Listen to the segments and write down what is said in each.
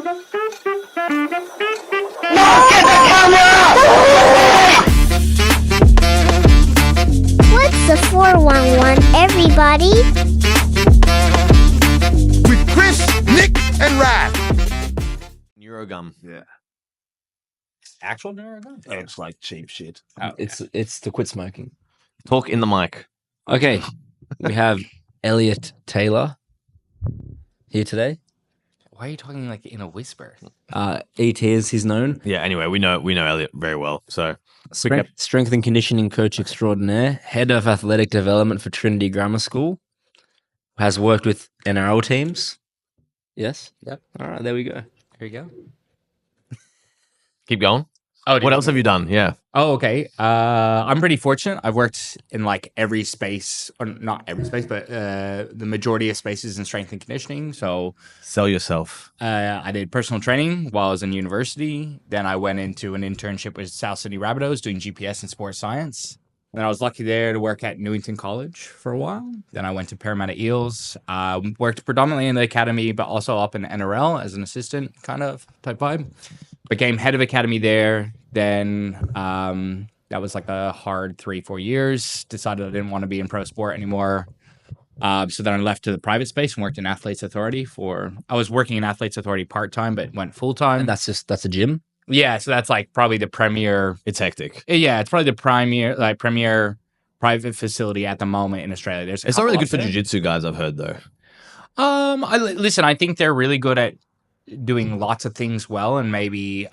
What's the 411, everybody? With Chris, Nick, and Rad. Neurogum. Yeah. Actual Neurogum? Oh, it's like cheap shit. Oh, okay. It's to quit smoking. Talk in the mic. Okay, we have Elliot Taylor here today. Why are you talking like in a whisper? ET is he's known. Yeah. Anyway, we know Elliot very well. So Strength and conditioning coach extraordinaire, head of athletic development for Trinity Grammar School, has worked with NRL teams. Yes. Yep. All right, there we go. Here you go. keep going. Oh, What else have you done? Yeah. Oh, okay. I'm pretty fortunate. I've worked in like every space, or not every space, but the majority of spaces in strength and conditioning. So Sell yourself. I did personal training while I was in university. Then I went into an internship with South Sydney Rabbitohs doing GPS and sports science. Then I was lucky there to work at Newington College for a while. Then I went to Parramatta Eels. Worked predominantly in the academy, but also up in NRL as an assistant kind of type vibe. Became head of academy there. Then that was like a hard 3-4 years. Decided I didn't want to be in pro sport anymore. So then I left to the private space and worked in Athletes Authority I was working in Athletes Authority part-time, but went full-time. And that's a gym. Yeah, so that's like probably the premier. It's hectic. Yeah, it's probably the premier private facility at the moment in Australia. It's not really good for jiu-jitsu guys, I've heard, though. Listen, I think they're really good at doing lots of things well, and maybe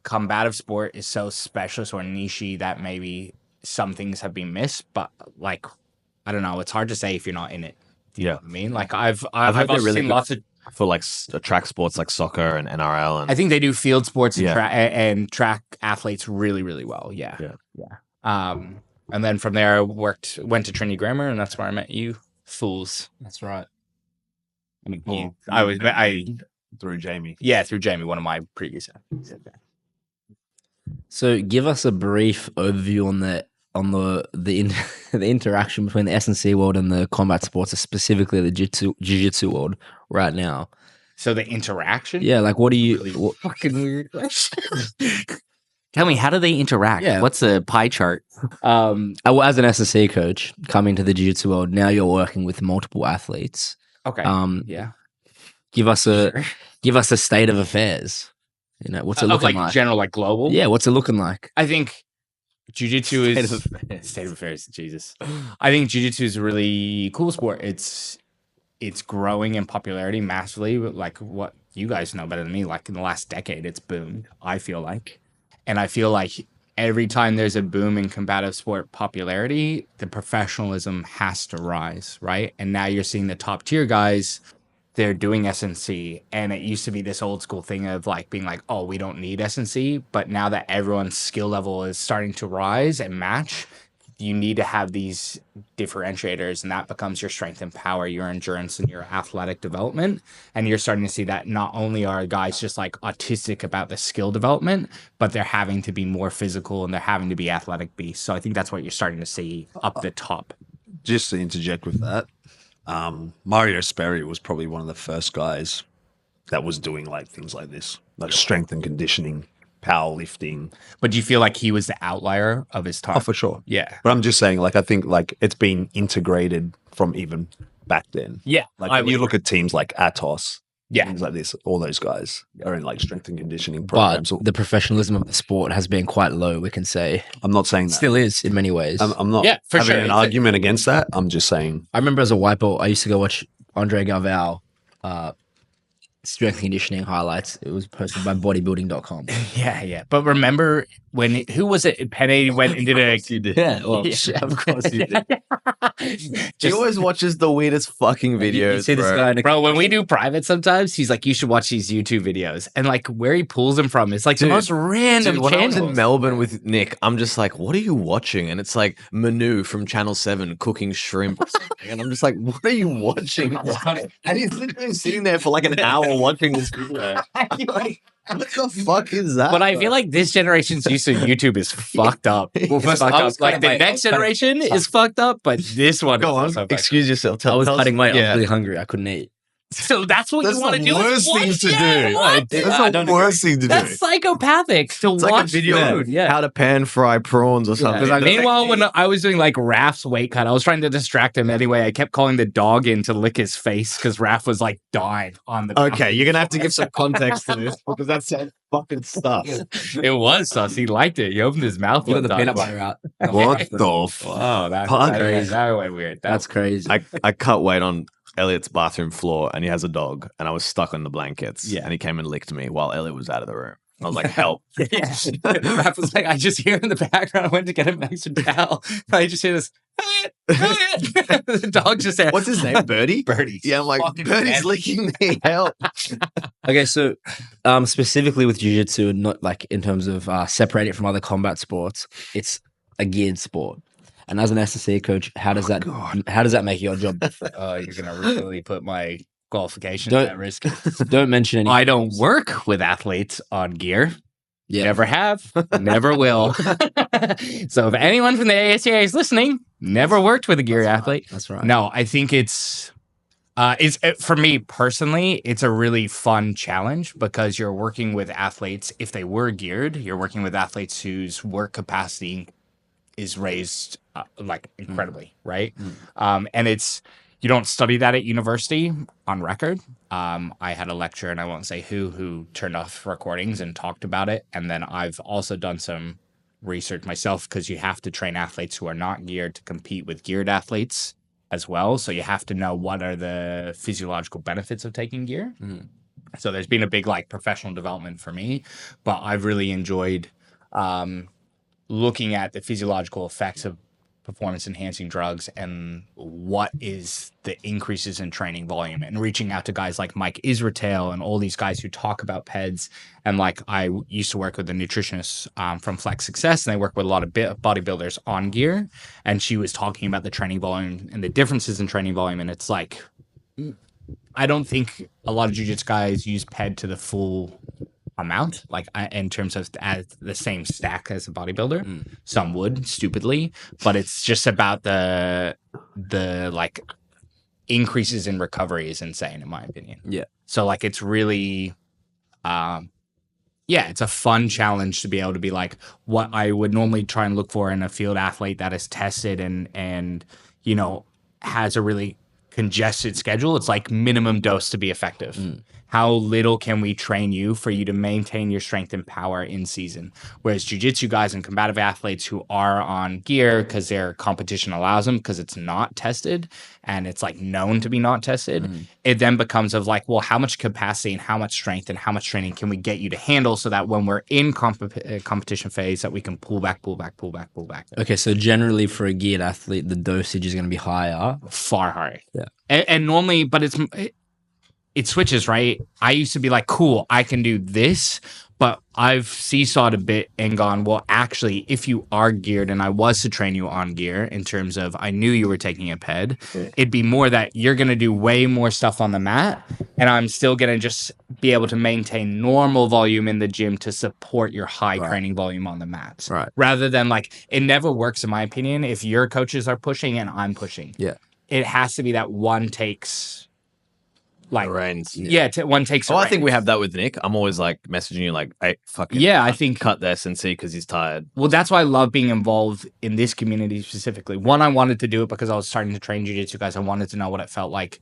combative sport is so specialist or niche that maybe some things have been missed. But like, I don't know. It's hard to say if you're not in it. Do you know what I mean? Like I've heard they're also really seen good lots of. For like track sports like soccer and NRL. And I think they do field sports and, Yeah. and track athletes really, really well. Yeah. And then from there, I went to Trinity Grammar, and that's where I met you fools. That's right. I mean, Well, through Jamie. through Jamie, one of my previous athletes. So give us a brief overview on the interaction between the S&C world and the combat sports, specifically the jiu-jitsu world right now. So the interaction? Yeah, like what do you... Really fucking weird question. Tell me, how do they interact? Yeah. What's the pie chart? As an S&C coach coming to the jiu-jitsu world, now you're working with multiple athletes. Okay. Yeah. Give us a state of affairs. You know, what's it looking like? General, like global? Yeah, what's it looking like? I think jiu-jitsu is... State of affairs, Jesus. I think jiu-jitsu is a really cool sport. It's growing in popularity massively. Like what you guys know better than me, like in the last decade, it's boomed, I feel like. And I feel like every time there's a boom in combative sport popularity, the professionalism has to rise, right? And now you're seeing the top tier guys, they're doing S&C. And it used to be this old school thing of like being like, oh, we don't need S&C. But now that everyone's skill level is starting to rise and match, you need to have these differentiators, and that becomes your strength and power, your endurance, and your athletic development. And you're starting to see that not only are guys just like autistic about the skill development, but they're having to be more physical and they're having to be athletic beasts. So I think that's what you're starting to see up the top. Just to interject with that, Mario Sperry was probably one of the first guys that was doing like things like this, like strength and conditioning, powerlifting. But do you feel like he was the outlier of his time? Oh, for sure. Yeah. But I'm just saying, like, I think like it's been integrated from even back then. Yeah. Like when you look at teams like Atos, Yeah. things like this, all those guys are in like strength and conditioning But programs. the professionalism of the sport has been quite low, we can say. I'm not saying that. Still is in many ways. I'm not Yeah, for having sure. an argument against that. I'm just saying. I remember as a white belt, I used to go watch Andre Galvao strength and conditioning highlights. It was posted by bodybuilding.com. Yeah. But remember when, who was it? Penny went and did a... You did. Yeah, well, Of course you did. He always watches the weirdest fucking videos, You see this bro. guy in a Bro, when we do private sometimes, he's like, you should watch these YouTube videos. And like where he pulls them from, it's like the Dude, most random Dude, when I was in channels. Melbourne with Nick, I'm just like, what are you watching? And it's like Manu from Channel 7 cooking shrimp. And I'm just like, what are you watching? And he's literally sitting there for like an hour watching this video. Like, what the fuck is that? But I bro? feel like this generation's use of YouTube is fucked up. It's fucked up. Like the next generation is fucked up, but this one Go is on. also fucked up. Excuse yourself. I was tell us- cutting weight. I was Yeah. really hungry. I couldn't eat. So that's what That's you want to the do. worst thing to Yeah, do. what? That's the worst thing to do. That's psychopathic to It's like a watch video food. Yeah. how to pan fry prawns or something. Meanwhile, when I was doing like Raph's weight cut, I was trying to distract him anyway. I kept calling the dog in to lick his face because Raph was like dying on the Okay, you're gonna have to give some context to this because that's fucking stuff. It was sus. He liked it. He opened his mouth. You got one the time. peanut butter out. What the fuck? Oh, that crazy. went weird. That's crazy. I cut weight on Elliot's bathroom floor, and he has a dog, and I was stuck on the blankets. Yeah. And he came and licked me while Elliot was out of the room. I was like, "Help!" Yeah. Raph was like, I just hear in the background. I went to get him an extra towel. I just hear this. The dog just there. What's his name? Birdie. Birdie. Yeah, I'm like, Fucking Birdie's dead. licking me. Help! Okay, so specifically with jiu-jitsu, not like in terms of separating it from other combat sports, it's a geared sport. And as an SSC coach, how does that make your job? You're gonna really put my qualifications Don't- at risk. Don't mention any. I don't work with athletes on gear. Yeah. Never have, never will. So if anyone from the ASCA is listening, never worked with a gear athlete. That's right. No, I think it's for me personally, it's a really fun challenge because you're working with athletes. If they were geared, you're working with athletes whose work capacity is raised like incredibly, right? And you don't study that at university on record. I had a lecturer, and I won't say who turned off recordings and talked about it. And then I've also done some research myself because you have to train athletes who are not geared to compete with geared athletes as well. So you have to know what are the physiological benefits of taking gear. So there's been a big like professional development for me, but I've really enjoyed looking at the physiological effects of performance enhancing drugs and what is the increases in training volume, and reaching out to guys like Mike Israel and all these guys who talk about PEDs. And like I used to work with a nutritionist from Flex Success, and they work with a lot of bodybuilders on gear, and she was talking about the training volume and the differences in training volume. And it's like, I don't think a lot of jiu-jitsu guys use PED to the full amount, like in terms of as the same stack as a bodybuilder. Some would stupidly, but it's just about the like increases in recovery is insane in my opinion. Yeah. So like it's really it's a fun challenge to be able to be like what I would normally try and look for in a field athlete that is tested and you know has a really congested schedule. It's like minimum dose to be effective. How little can we train you for you to maintain your strength and power in season? Whereas jiu-jitsu guys and combative athletes who are on gear because their competition allows them, because it's not tested and it's like known to be not tested, it then becomes of like, well, how much capacity and how much strength and how much training can we get you to handle so that when we're in competition phase that we can pull back. Okay, so generally for a geared athlete, the dosage is going to be higher. Far higher. Yeah. And normally, but it switches, right? I used to be like, cool, I can do this, but I've seesawed a bit and gone, well, actually, if you are geared and I was to train you on gear in terms of I knew you were taking a PED, it'd be more that you're going to do way more stuff on the mat and I'm still going to just be able to maintain normal volume in the gym to support your high training volume on the mat. Right. Rather than like, it never works in my opinion if your coaches are pushing and I'm pushing. Yeah. It has to be that one takes like reins. one takes. Oh, I think we have that with Nick. I'm always like messaging you like, hey, fucking I think cut the SNC because he's tired. Well, that's why I love being involved in this community specifically. One, I wanted to do it because I was starting to train jiu-jitsu guys. I wanted to know what it felt like.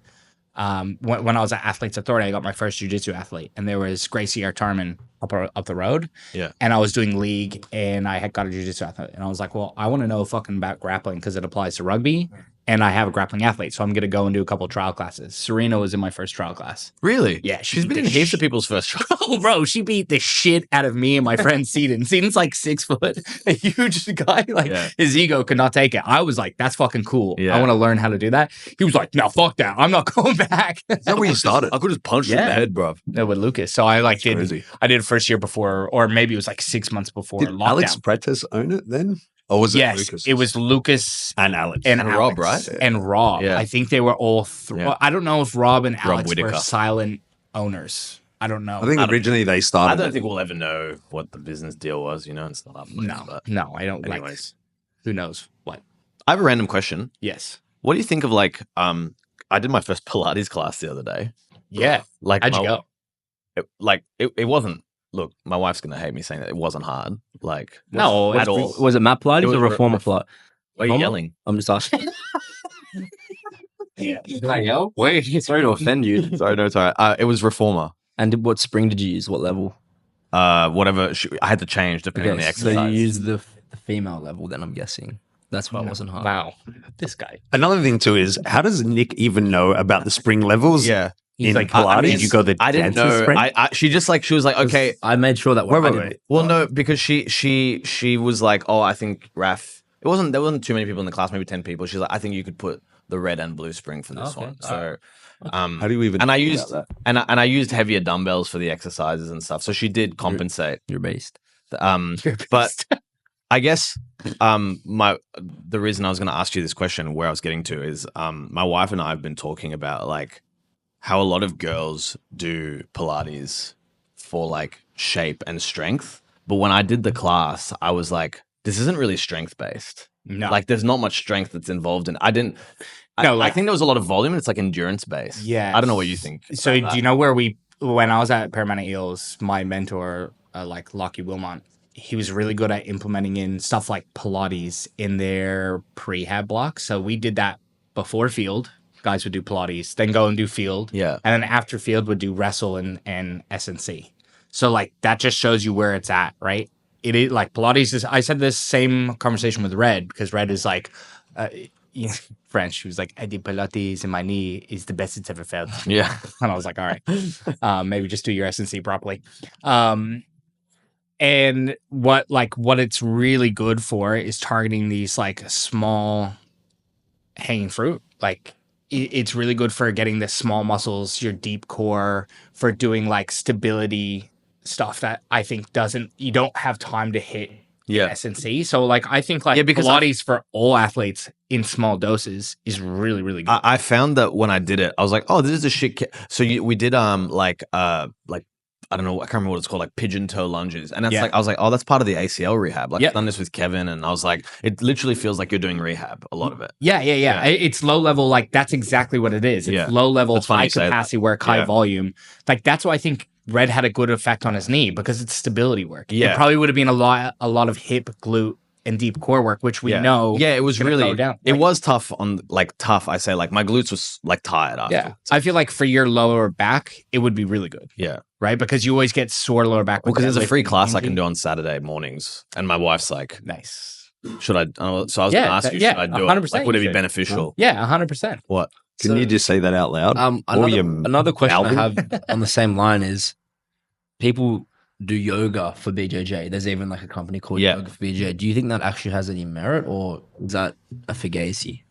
When I was at Athletes Authority, I got my first jiu-jitsu athlete, and there was Gracie Artarman up the road. Yeah. And I was doing league, and I had got a jiu-jitsu athlete, and I was like, well, I want to know fucking about grappling because it applies to rugby. And I have a grappling athlete, so I'm going to go and do a couple of trial classes. Serena was in my first trial class. Really? Yeah. She's been in heaps of people's first trial. Oh, bro, she beat the shit out of me and my friend Seaton. Seaton's like 6 foot, a huge guy. Like his ego could not take it. I was like, that's fucking cool. Yeah. I want to learn how to do that. He was like, no, fuck that. I'm not going back. Is that where you started? I could just punch him in the head, bro. No, with Lucas. So I like Crazy. I did first year before, or maybe it was like 6 months before Did lockdown. Alex Pretes own it then? Or was it Yes, Lucas? it was Lucas and Alex. and And Alex Rob, right? And Rob. Yeah. I think they were all Yeah. I don't know if Rob and Alex were Whittaker. silent owners. I don't know. I think originally they I started. don't think we'll ever know what the business deal was, you know, and stuff like that. But No, I don't. anyways. Who knows what? I have a random question. Yes. What do you think of like I did my first Pilates class the other day. Yeah. Like How'd you go? It wasn't. Look, my wife's gonna hate me saying that it wasn't hard. Like No, at all. Was it mat Pilates It was or reformer Pilates? Why are you Reformer? yelling? I'm just asking. Yeah. Did I yell? Wait, sorry to offend you. Sorry, no, it's all right. It was reformer. And what spring did you use? What level? Whatever. I had to change depending on the So exercise. you used the female level, then I'm guessing. That's why it wasn't hard. Wow. This guy. Another thing too is how does Nick even know about the spring levels? Yeah. He's in like, Pilates. did you go the I didn't dancing know. spring? She was like, okay. I made sure that Wait, I wait, didn't- wait. Well, no, because she was like, oh, I think Raf. There wasn't too many people in the class, maybe 10 people. She's like, I think you could put the red and blue spring for this Okay. one. So, How do you even? and I think used about that? and I used heavier dumbbells for the exercises and stuff. So she did compensate. You're based. But I guess the reason I was going to ask you this question, where I was getting to, is my wife and I have been talking about like how a lot of girls do Pilates for like shape and strength, but when I did the class, I was like, this isn't really strength based. No. Like, there's not much strength that's involved in. I No, I think there was a lot of volume. And it's like endurance based. Yeah. I don't know what you think. So about do you know where when I was at Paramount Eels, my mentor, like Lockie Wilmot, he was really good at implementing in stuff like Pilates in their prehab block. So we did that before field. Guys would do Pilates, then go and do field. Yeah. And then after field would do wrestle and SNC. So like that just shows you where it's at, right? It is like Pilates is, I said this same conversation with Red, because Red is like, French. She was like, I did Pilates and my knee is the best it's ever felt. Yeah. And I was like, all right, maybe just do your SNC properly. And what it's really good for is targeting these like small hanging fruit. Like it's really good for getting the small muscles, your deep core, for doing like stability stuff that I think you don't have time to hit Yeah. SNC. So like I think like Yeah, because Pilates for all athletes in small doses is really, really good. I found that when I did it, I was like, "Oh, this is a shit." So we did like I don't know, I can't remember what it's called, like pigeon toe lunges, and that's Yeah. like I was like, "Oh, that's part of the ACL rehab." Like Yeah. I've done this with Kevin, and I was like, it literally feels like you're doing rehab. A lot of it. Yeah. Yeah. It's low level. Like that's exactly what it is. It's Yeah. low level, That's funny high you say that. capacity work, high Yeah. volume. Like that's why I think Red had a good effect on his knee, because it's stability work. Yeah. It probably would have been a lot of hip, glute, and deep core work, which we know. Yeah, it was gonna really go down. It Like- was tough tough. I say like my glutes was like tired after. Yeah. I feel like for your lower back, it would be really good, Yeah. right? Because you always get sore lower back. Well, with because there's a deadlift free and class I hinging. can do on Saturday mornings, and my wife's like, Nice. "Should I?" So I was going Yeah, to ask you, yeah, should I do 100% it? Like, would it you be should. beneficial? Yeah, 100%. What? Can you just say that out loud? Another question Alvin? I have on the same line is people do yoga for BJJ. There's even like a company called Yeah. Yoga for BJJ. Do you think that actually has any merit, or is that a fugazi?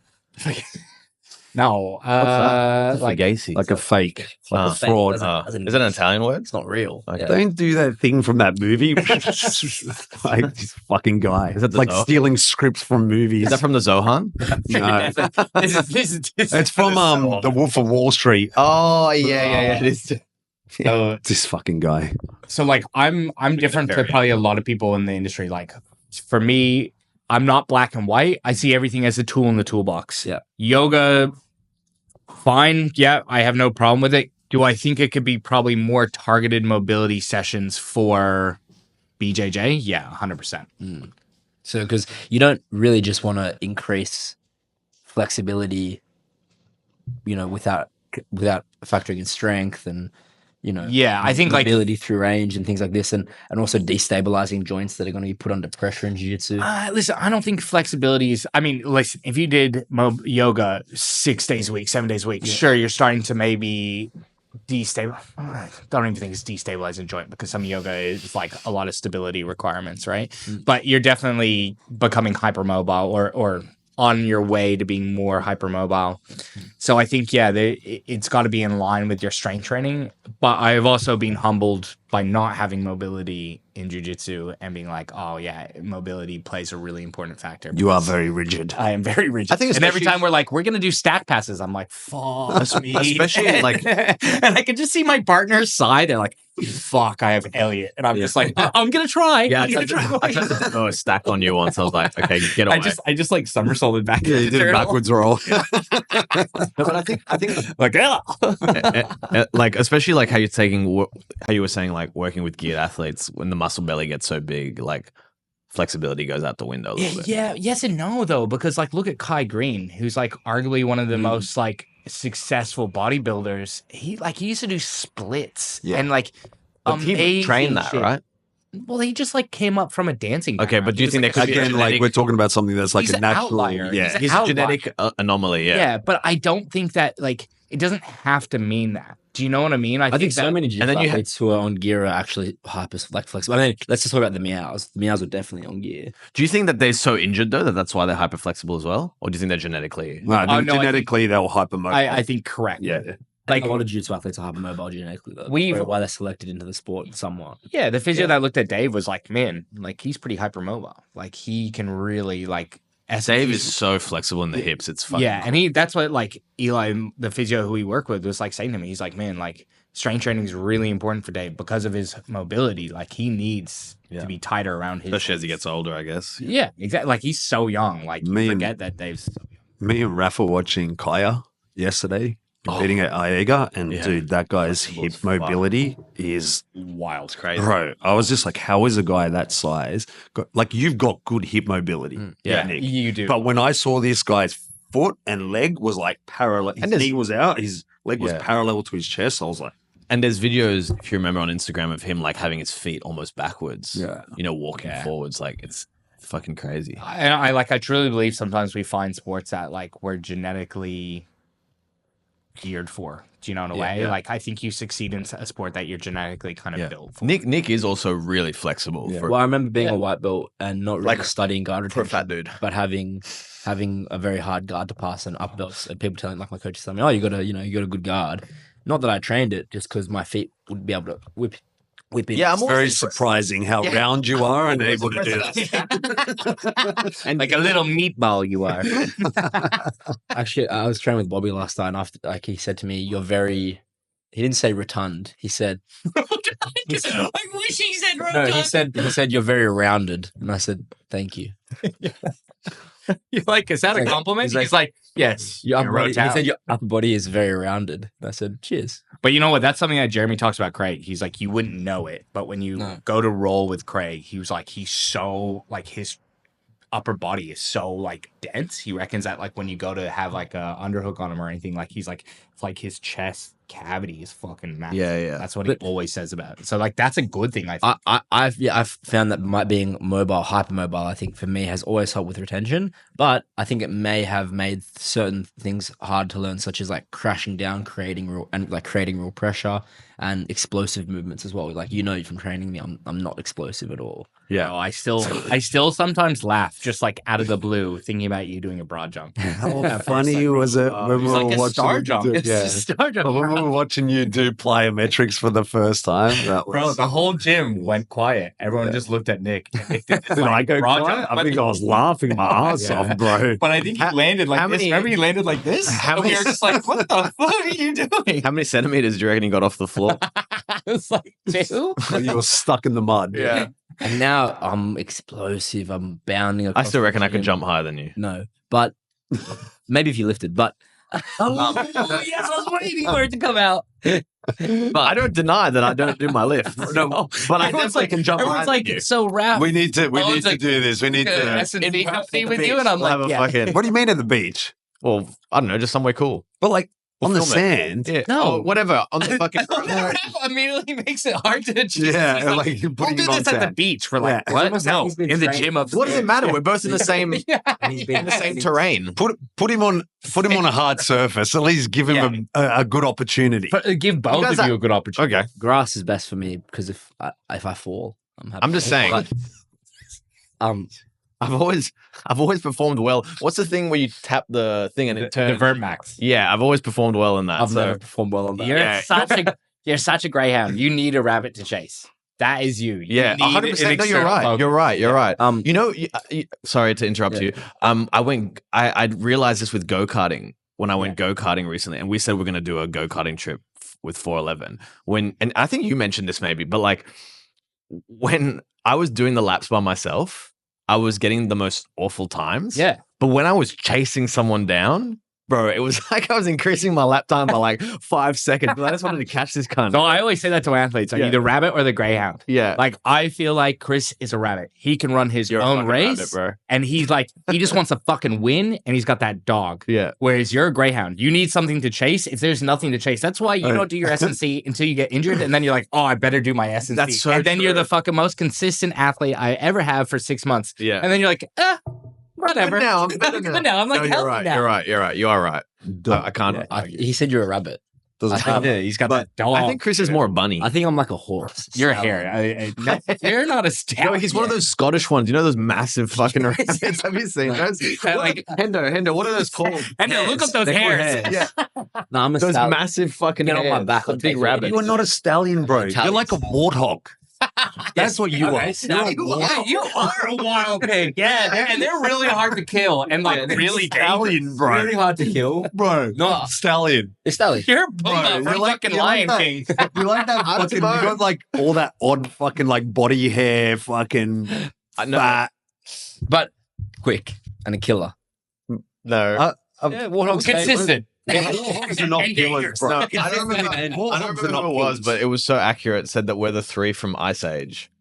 No, Like Gacy. like a fake, like Ah. a fraud. As in- Is it an Italian word? It's not real. Okay. Yeah. Don't do that thing from that movie. Like this fucking guy. Is that the like Zohar? stealing scripts from movies. Is that from the Zohan? No. this It's from The Wolf of Wall Street. Oh yeah. It is. So, This fucking guy. so like I'm different to probably a lot of people in the industry. Like for me, I'm not black and white. I see everything as a tool in the toolbox. Yeah. Yoga, fine. Yeah, I have no problem with it. Do I think it could be probably more targeted mobility sessions for BJJ? Yeah, 100%. So, because you don't really just want to increase flexibility, without factoring in strength and, Yeah, I think like mobility through range and things like this, and also destabilizing joints that are going to be put under pressure in jiu-jitsu. listen, I don't think flexibility is. I mean, listen, if you did yoga 6 days a week, 7 days a week, sure, you're starting to maybe destabilize. I don't even think it's destabilizing joint, because some yoga is like a lot of stability requirements, right? But you're definitely becoming hypermobile or on your way to being more hypermobile. So I think, yeah, it's got to be in line with your strength training. But I've also been humbled by not having mobility in jiu-jitsu and being like, oh yeah, mobility plays a really important factor. You are very rigid. I am very rigid. I think and every especially- time we're like, we're gonna do stack passes, I'm like, fuck me. Especially, like- and I can just see my partner's side. They're like, fuck, I have Elliot, and I'm just like, I'm gonna try. Yeah, I'm gonna try. I tried to throw a stack on you once. I was like, okay, get away. I just like somersaulted back. Yeah, you did a turtle. backwards roll. No, but I think Like, yeah. like especially like how you're how you were saying like working with geared athletes when the muscle belly gets so big, like flexibility goes out the window a little bit. Yeah, yes and no though, because like look at Kai Green, who's like arguably one of the most like successful bodybuilders. He used to do splits and like But he amazing trained that, shit. right? Well, he just like came up from a dancing. Okay, background. but do He you was, think like, there could be a Again, like genetic- we're talking about something that's like He's a an natural. outlier. Yeah. He's a genetic anomaly, yeah. Yeah, but I don't think that like it doesn't have to mean that. Do you know what I mean? I think so that- many and jiu-jitsu then you athletes who are on gear are actually hyper flexible. I mean, let's just talk about the meows. The meows are definitely on gear. Do you think that they're so injured though that that's why they're hyper flexible as well, or do you think they're genetically? No, no, I genetically, they were hypermobile. I think correct. Yeah. Like a lot of jiu-jitsu athletes are hypermobile genetically, though. We've- Why they're selected into the sport somewhat. Yeah, the physio that looked at Dave was like, man, like he's pretty hypermobile. Like he can really like. Dave is so flexible in the hips. It's fucking Yeah, and that's what like Eli, the physio who we work with, was like saying to me. He's like, man, like strength training is really important for Dave because of his mobility. Like he needs to be tighter around his. especially as he gets older, I guess. Yeah, exactly. Like he's so young. Like you Me and- forget that Dave's. So young. Me and Rafa watching Kaya yesterday, competing at Aiega, and dude, that guy's hip mobility is Wild, crazy. bro. I was just like, how is a guy that size? Like you've got good hip mobility, Yeah. Nick. You do. But when I saw this guy's foot and leg was like parallel, his And there's- knee was out, his leg was Yeah. parallel to his chest. I was like, And there's videos, if you remember on Instagram, of him like having his feet almost backwards. Yeah. You know, walking forwards. Like it's fucking crazy. I truly believe sometimes we find sports that like we're genetically geared for. Do you know in a way? yeah. Like I think you succeed in a sport that you're genetically kind of built for. Nick is also really flexible. For, Well, I remember being a white belt and not really Like, studying guard for a retention, fat dude. but having a very hard guard to pass and up belts, and people telling like my coaches telling me, oh, you got a good guard. Not that I trained it, just because my feet would be able to whip it. Yeah, I'm it's very surprising how round you are and able to do that. And like a little meatball you are. Actually, I was training with Bobby last night, and after like he said to me, "You're very." He didn't say rotund. He said, I wish he said "No." He said you're very rounded, and I said, "Thank you." You're like, is that a Like- compliment? he's He's like, yes. Your upper you're body, he rotund. said your upper body is very rounded. And I said, "Cheers." But you know what? That's something that Jeremy talks about Craig. He's like, you wouldn't know it, but when you No. go to roll with Craig, he was like, he's so like his upper body is so like dense. He reckons that like when you go to have like a underhook on him or anything, like he's like it's like his chest cavity is fucking massive. Yeah. That's what he always says about it. So like that's a good thing. I think. I've found that being mobile, hypermobile, I think for me has always helped with retention. But I think it may have made certain things hard to learn, such as like crashing down, creating real pressure and explosive movements as well. Like from training me, I'm not explosive at all. Yeah. I still sometimes laugh just like out of the blue thinking about you doing a broad jump. How funny was it when we It's were like a watching star you jump. do- It's yeah. a star jump. When we were watching you do plyometrics for the first time, that was Bro, the whole gym went quiet. Everyone just looked at Nick. Nick did this, Did I like, go broad quiet? jump, I but- think I was laughing my ass Yeah. off, bro. But I think he landed like how this. many- Remember, he landed like this. How And we many- were just like, "What the fuck are you doing?" How many centimeters do you reckon he got off the floor? It was like 2. You were stuck in the mud. Yeah. And now I'm explosive. I'm bounding. I across still reckon the I could gym. jump higher than you. No, but maybe if you lifted. But Yes, I was waiting for it to come out. But I don't deny that I don't do my lift. No, but I Everyone's definitely can jump higher Everyone's than like, you. so Raph. We need to Everyone's like, do this. We need to. S&B company with Beach. you, and I'm We'll like, have a yeah. fucking. What do you mean at the beach? Well, I don't know, just somewhere cool. But like We'll on the film it. sand. Yeah. No. Oh, whatever. On the fucking. Raph immediately makes it hard to achieve. Yeah, He's like you're we'll putting do him on this at the sand. beach. We're like, Yeah, it's what? almost like No, he's been in the trained. gym of. What does it matter? We're both in the same Yeah. and he's been in the same terrain. Put him on a hard surface. At least give him a good opportunity. Give both guys of you are- a good opportunity. Okay. grass is best for me because if I fall, I'm happy. I'm just saying. But, I've always performed well. What's the thing where you tap the thing and it The turns? vert max. Yeah, I've always performed well in that. I've so never performed well on that. You're such a greyhound. You need a rabbit to chase. That is you. Yeah, 100%. No, you're right. You're right. You're right. You know, sorry to interrupt you. I realized this with go-karting when I went go-karting recently, and we said we're going to do a go-karting trip with 411. And I think you mentioned this maybe, but like when I was doing the laps by myself, I was getting the most awful times. Yeah. But when I was chasing someone down, bro, it was like I was increasing my lap time by like 5 seconds. But I just wanted to catch this cunt. So I always say that to my athletes, like either rabbit or the greyhound. Yeah. Like I feel like Chris is a rabbit. He can run his own race, rabbit, bro. and he's like he just wants to fucking win, and he's got that dog. Yeah. Whereas you're a greyhound, you need something to chase. If there's nothing to chase, that's why you don't do your S&C until you get injured, and then you're like, oh, I better do my S&C. That's so and then you're true. the fucking most consistent athlete I ever have for 6 months. Yeah. And then you're like, whatever. I'm Good now. I'm like, you're healthy right. now. You're right. You're right. You are right. I can't. argue. He said you're a rabbit. He's got that dog. I think Chris is more a bunny. I think I'm like a horse. You're a hare. You're not a stallion. No, he's one of those Scottish ones. You know those massive fucking rabbits? Have you seen those? Like Hendo, what are those called? and look up those They're called hairs. hares. Yeah, No, I'm a those stallion. massive fucking Get on my hairs. back. I'll Big take you. rabbits. You are not a stallion, bro. You're Italian. like a warthog. That's what you are. You are a wild pig. Yeah, they're really hard to kill and like really Stallion, bro. Really hard to kill. Bro, not stallion. It's stallion. You're a Pumbaa from fucking Lion King. You like that fucking, you got like all that odd fucking like body hair, fucking fat. But quick and a killer. No. Warthog's Consistent. Warthogs are not killers, bro. No, I don't remember who it was, but it was so accurate. It said that we're the three from Ice Age.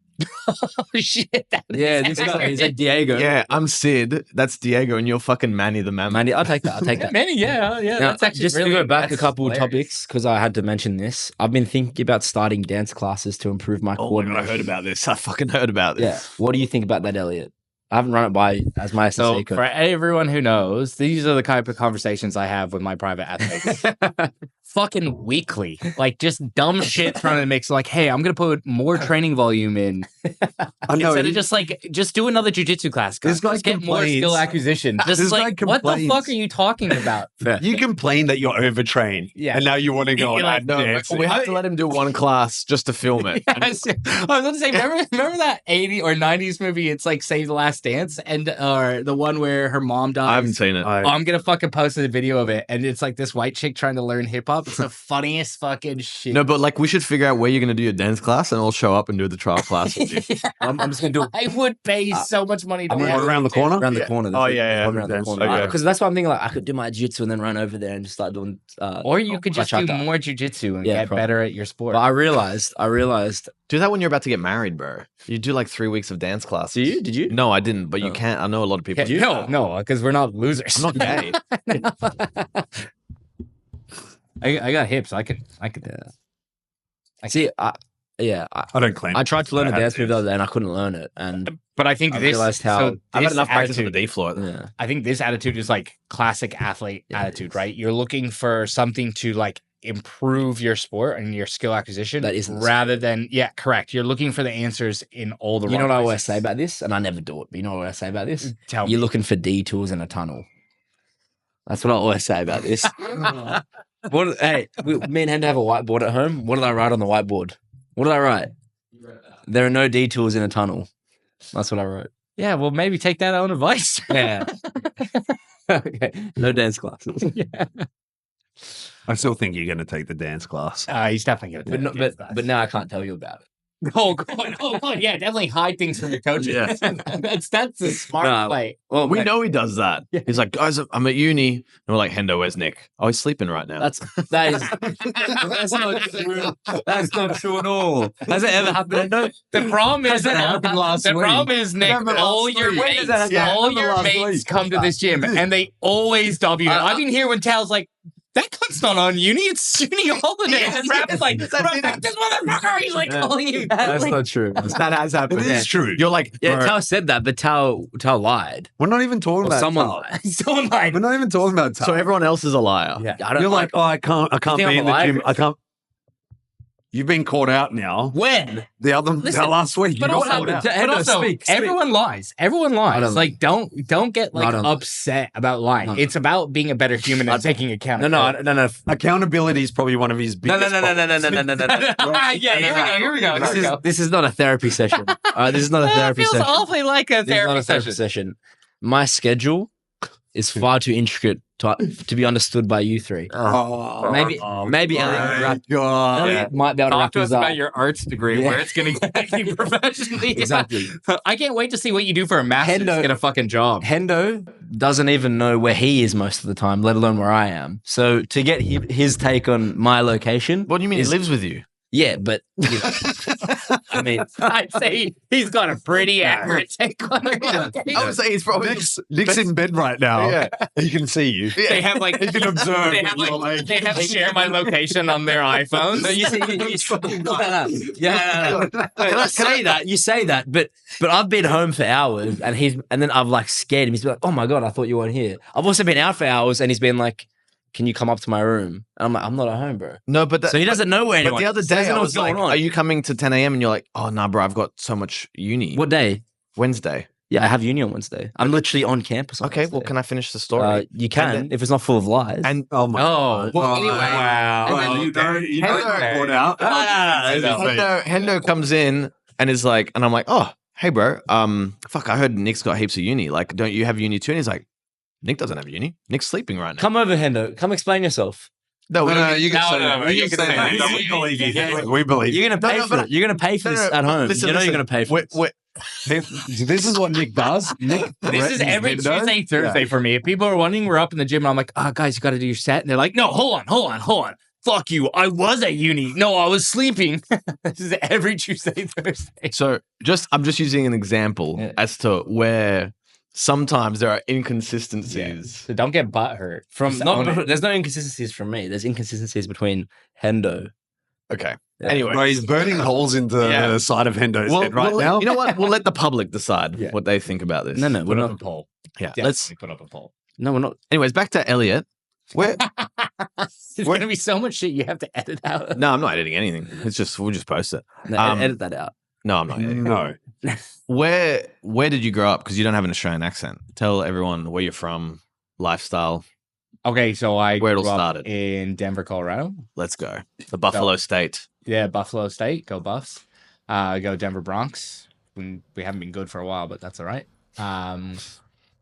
Oh shit! Yeah, this guy is like Diego. Yeah, I'm Sid. That's Diego, and you're fucking Manny the Mammoth. Manny, I'll take that. Many, yeah. Now, That's actually just really, to go back a that's couple of hilarious. topics because I had to mention this. I've been thinking about starting dance classes to improve my Oh my God, coordination. I heard about this. I fucking heard about Yeah. this. What do you think about that, Elliot? I haven't run it by as my So SSA coach. for everyone who knows, these are the type of conversations I have with my private athletes. Fucking weekly, like just dumb shit thrown in the mix. Like, hey, I'm gonna put more training volume in I know. instead of just do another jujitsu class. This guy Just get more complains- skill acquisition. Just This like, guy what the complains. fuck are you talking about? You complain that you're overtrained. Yeah. And now you want to go You're on like, No, dancing. we have to let him do one class just to film it. Yes. I was going to say, remember that 80s or 90s movie? It's like Save the Last Dance, and or the one where her mom dies. I haven't seen it. Oh, I'm gonna fucking post a video of it, and it's like this white chick trying to learn hip hop. It's the funniest fucking shit. No, but like we should figure out where you're going to do your dance class, and I'll show up and do the trial class with you. I'm just going to do it I would pay so much money to I'm watch around the corner. around the corner. Oh, yeah. Around the corner. Okay. Because that's what I'm thinking. Like, I could do my jiu-jitsu and then run over there and just start doing. Or you could just do bachata. more jujitsu and Yeah, get probably. better at your sport. But I realized. Do that when you're about to get married, bro. You do like 3 weeks of dance classes. Do you? Did you? No, I didn't, but you Oh. can't. I know a lot of people. do. No, because we're not losers. I'm not gay. I got hips. I could. See, I don't claim. I tried to learn a I had dance move to. the other day and I couldn't learn it. And But I think I this. realized how- so I've had this enough practice on the attitude- D floor. yeah, I think this attitude is like classic athlete Yeah, attitude, it is. right? You're looking for something to like improve your sport and your skill acquisition That isn't the rather than correct. You're looking for the answers in all the you know wrong what I always places. say about this, and I never do it. But you know what I say about this? Tell You're me. looking for detours in a tunnel. That's what I always say about this. Hey, me and Henda have a whiteboard at home. What did I write on the whiteboard? What did I write? There are no detours in a tunnel. That's what I wrote. Yeah, well, maybe take that on advice. Yeah. Okay. No dance classes. I still think you're going to take the dance class. He's definitely But, gonna. no, but now I can't tell you about it. Oh god, yeah, definitely hide things from your coaches. Yeah. that's a smart No. play. Well, We know he does that. He's like, guys, I'm at uni. And we're like, Hendo, where's Nick? Oh, he's sleeping right now. that's not true. That's not true at all. Has it ever happened? No. The problem is that happened last the week? problem is Nick. Happened All last your week. When mates, does that happen? all Happened your last mates week. come to this gym and they always W. I've been here when Tal's like, that cunt's not on uni. It's uni holidays. And Rap's like, this motherfucker. He's like calling you. That's not true. that has happened. It is true. You're like, Yeah, bro, Tao said that, but Tao lied. We're not even talking Or about someone Tal. lied. Someone like, We're not even talking about Tal. so everyone else is a liar. Yeah, I don't You're like, oh, I can't think be I'm in the alive? gym. I can't. You've been caught out now. When? The Listen, last week. But you got also, caught out. Hendo, but also speak. everyone lies. Everyone I lies. don't- Like, don't get like don't- upset about lying. No. It's about being a better human and taking account. No. Accountability is probably one of his No. biggest. Yeah, here we go. This is not a therapy session. All right, this is not a It therapy feels session. awfully like a This is not therapy a therapy session. session. My schedule is far too intricate to be understood by you three. Maybe Elliot, Elliot might be able to Talk wrap to us things up. about your arts degree, Yeah. where it's going to get you professionally. Exactly. I can't wait to see what you do for a master's to Hendo- get a fucking job. Hendo doesn't even know where he is most of the time, let alone where I am. So to get his take on my location, What do you mean is- he lives with you? yeah, but you know, I mean, I'd say he's got a pretty accurate take on it. I would say he's probably Nick's in bed right now. Yeah. He can see you. They have like He can observe. they have what you're like like. they have share my location on their iPhones. no, you say that, but I've been home for hours, and then I've like scared him. He's like, "Oh my god, I thought you weren't here." I've also been out for hours, and he's been like, "Can you come up to my room?" And I'm like, "I'm not at home, bro." No, but So he doesn't know where But anyone. the other he day doesn't I know was what's going like, on. "Are you coming to 10 a.m.?" And you're like, "Oh, nah, bro, I've got so much uni." What day? Wednesday? Yeah, I have uni on Wednesday. I'm literally on campus. On Okay, well, Wednesday. can I finish the story? You can And if it's not full of lies. and Oh my. Oh, well, anyway. Wow. Well, You don't Hendo- get caught out. Hendo comes in and is like, and I'm like, "Oh, hey, bro. Fuck, I heard Nick's got heaps of uni. Like, don't you have uni too?" And he's like, "Nick doesn't have uni. Nick's sleeping right now." Come over, Hendo. Come explain yourself. No, You can say no, that. you You can can say say that. that. We believe you. We believe you. You're gonna pay no, for but it. You're gonna pay for this at home. Listen, you know listen. you're gonna pay for it. This is what Nick does. Nick This is every threatens Hendo. Tuesday, Thursday for me. If people are wondering, we're up in the gym, and I'm like, "Oh, guys, you got to do your set." And they're like, "No, hold on. Fuck you. I was at uni. No, I was sleeping." This is every Tuesday, Thursday. So I'm just using an example Yeah. as to where sometimes there are inconsistencies. So don't get butt hurt. There's no inconsistencies from me. There's inconsistencies between Hendo. Okay. Yeah. Anyway, Bro, he's burning holes into Yeah. the side of Hendo's head right we'll- now. You know what? We'll let the public decide Yeah. what they think about this. No, we're Put up a not. poll. Yeah. Let's put up a poll. No, we're not. Anyways, back to Elliot. Where? There's going to be so much shit you have to edit out. No, I'm not editing anything. We'll just post it. No, edit that out. No, I'm not editing. No. Where did you grow up? Because you don't have an Australian accent. Tell everyone where you're from, lifestyle. Okay, so I Where it all grew up started. in Denver, Colorado. Let's go. The Buffalo State. Yeah, Buffalo State. Go Buffs. Go Denver Bronx. We haven't been good for a while, but that's all right.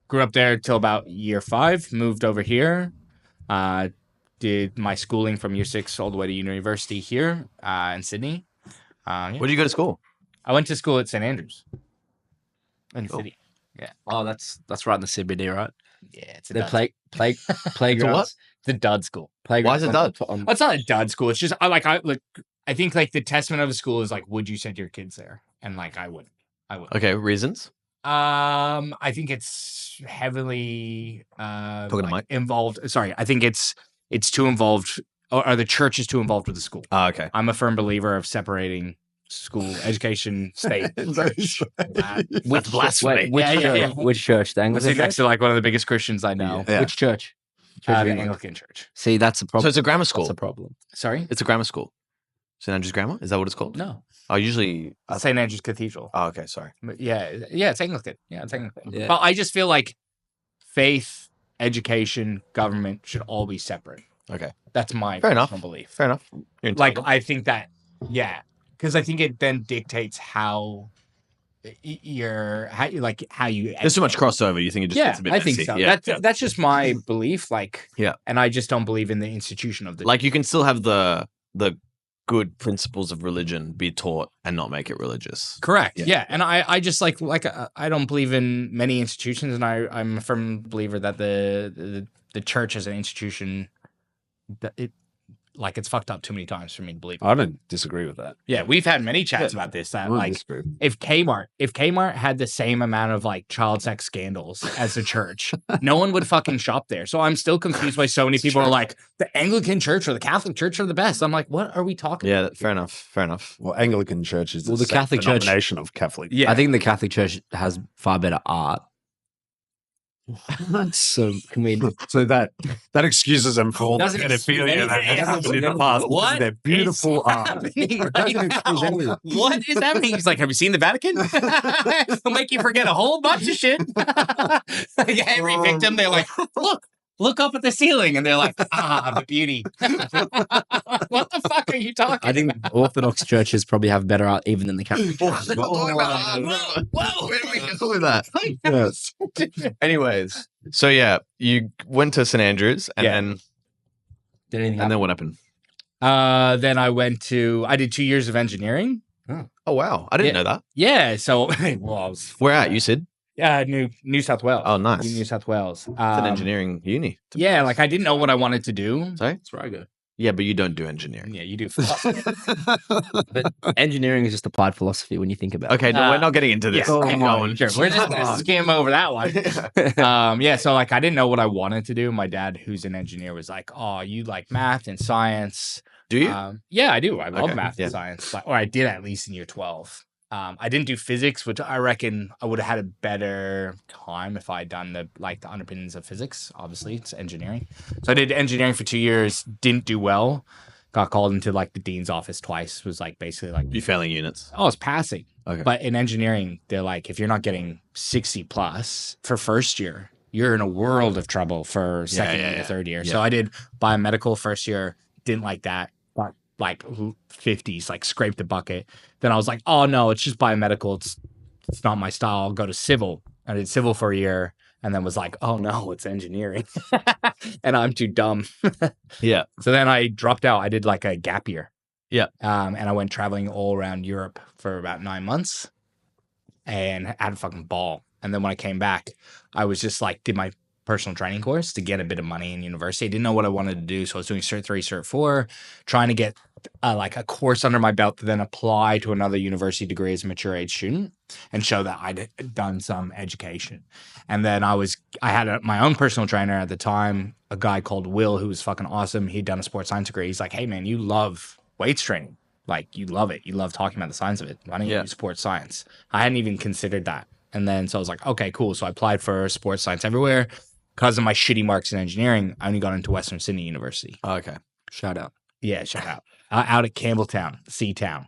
Grew up there till about year 5. Moved over here. Did my schooling from year 6 all the way to university here in Sydney. Yeah. Where did you go to school? I went to school at St. Andrews in the Cool. city. Oh, that's right in the CBD, right? Yeah, it's a The dud. playgrounds. The dud school. Playground. Why is it dud? Well, it's not a dud school. It's just I think like the testament of a school is like, would you send your kids there? And like, I would. Okay, reasons. I think it's heavily Talking to Mike. involved. Sorry, I think it's too involved, or the church is too involved with the school. Oh, okay. I'm a firm believer of separating school, education, state. With blasphemy. Wait, which Yeah, church? yeah. Which church? The I Anglican sit next church? to like one of the biggest Christians I know. Yeah. Which church? The Church of England. Anglican Church. See, that's a So problem. it's a grammar school. That's a problem. Sorry? It's a grammar school. St. Andrew's Grammar? Is that what it's called? No. Oh, usually. St. Andrew's Cathedral. Oh, okay. Sorry. But yeah, it's Anglican. Yeah, it's Anglican. Yeah. But I just feel like faith, education, government should all be separate. Okay. That's my Fair enough. personal belief. Fair enough. You're Like, entitled. I think that, yeah, because I think it then dictates how how you. There's too much crossover. You think it just Yeah, gets a bit I think messy. so. Yeah. That's just my belief. Like, Yeah. and I just don't believe in the institution of the. Like you can still have the good principles of religion be taught and not make it religious. Correct. Yeah. And I just like I don't believe in many institutions, and I'm a firm believer that the church as an institution, that it's fucked up too many times for me to believe. I don't disagree with that. Yeah, we've had many chats about this. That like if Kmart had the same amount of like child sex scandals as the church, no one would fucking shop there. So I'm still confused why so many people are like the Anglican Church or the Catholic Church are the best. I'm like, what are we talking? Yeah, about? fair enough. Fair enough. Well, Anglican Church is Well, the the Catholic Church- denomination of Catholic. Yeah, I think the Catholic Church has far better art. So can we? So that excuses them for all the Doesn't excuse pedophilia that anything. has happened in the past. What They're beautiful is art. happening right Doesn't excuse now? anything. What is happening? He's like, have you seen the Vatican? It'll make you forget a whole bunch of shit. Like every victim, they're like, look up at the ceiling, and they're like, the beauty. What the fuck are you talking? I think Orthodox churches probably have better art even than the Catholic. Whoa, where did we get with that? Yes. Anyways, so yeah, you went to St Andrews, and Yeah. then Did anything and then what happened? Then I did 2 years of engineering. Oh wow, I didn't know that. Yeah, so well, I was Where at? You said New South Wales. Oh, nice. New South Wales. it's an engineering uni. Yeah, like I didn't know what I wanted to do. Sorry? That's where I go. Yeah, but you don't do engineering. Yeah, you do. But engineering is just applied philosophy when you think about it. Okay, no, we're not getting into this. Yeah, Keep going. sure. We're just gonna skim over that one. Yeah, so like I didn't know what I wanted to do. My dad, who's an engineer, was like, "Oh, you like math and science." Do you? Yeah, I do. I love Okay, math yeah. and science, or I did at least in year 12. I didn't do physics, which I reckon I would have had a better time if I had done the underpinnings of physics. Obviously, it's engineering. So I did engineering for 2 years. Didn't do well. Got called into like the dean's office twice. Was like basically like, You failing units. oh, it's passing. Okay. But in engineering, they're like, if you're not getting 60 plus for first year, you're in a world of trouble for second yeah, and yeah. third year. Yeah. So I did biomedical first year, didn't like that. Got like 50s, like scraped the bucket. Then I was like, oh no, it's just biomedical. It's not my style. I'll go to civil. I did civil for a year and then was like, oh no, it's engineering. And I'm too dumb. Yeah. So then I dropped out. I did like a gap year. Yeah. And I went traveling all around Europe for about 9 months and had a fucking ball. And then when I came back, I was just like, did my personal training course to get a bit of money in university. I didn't know what I wanted to do. So I was doing Cert 3, Cert 4, trying to get like a course under my belt to then apply to another university degree as a mature age student and show that I'd done some education. And then I had my own personal trainer at the time, a guy called Will, who was fucking awesome. He'd done a sports science degree. He's like, hey man, you love weights training. Like you love it. You love talking about the science of it. Why don't you do sports science? I hadn't even considered that. And then so I was like, okay, cool. So I applied for sports science everywhere. Because of my shitty marks in engineering, I only got into Western Sydney University. Okay. Shout out. Yeah, shout out. Out at Campbelltown, Seatown.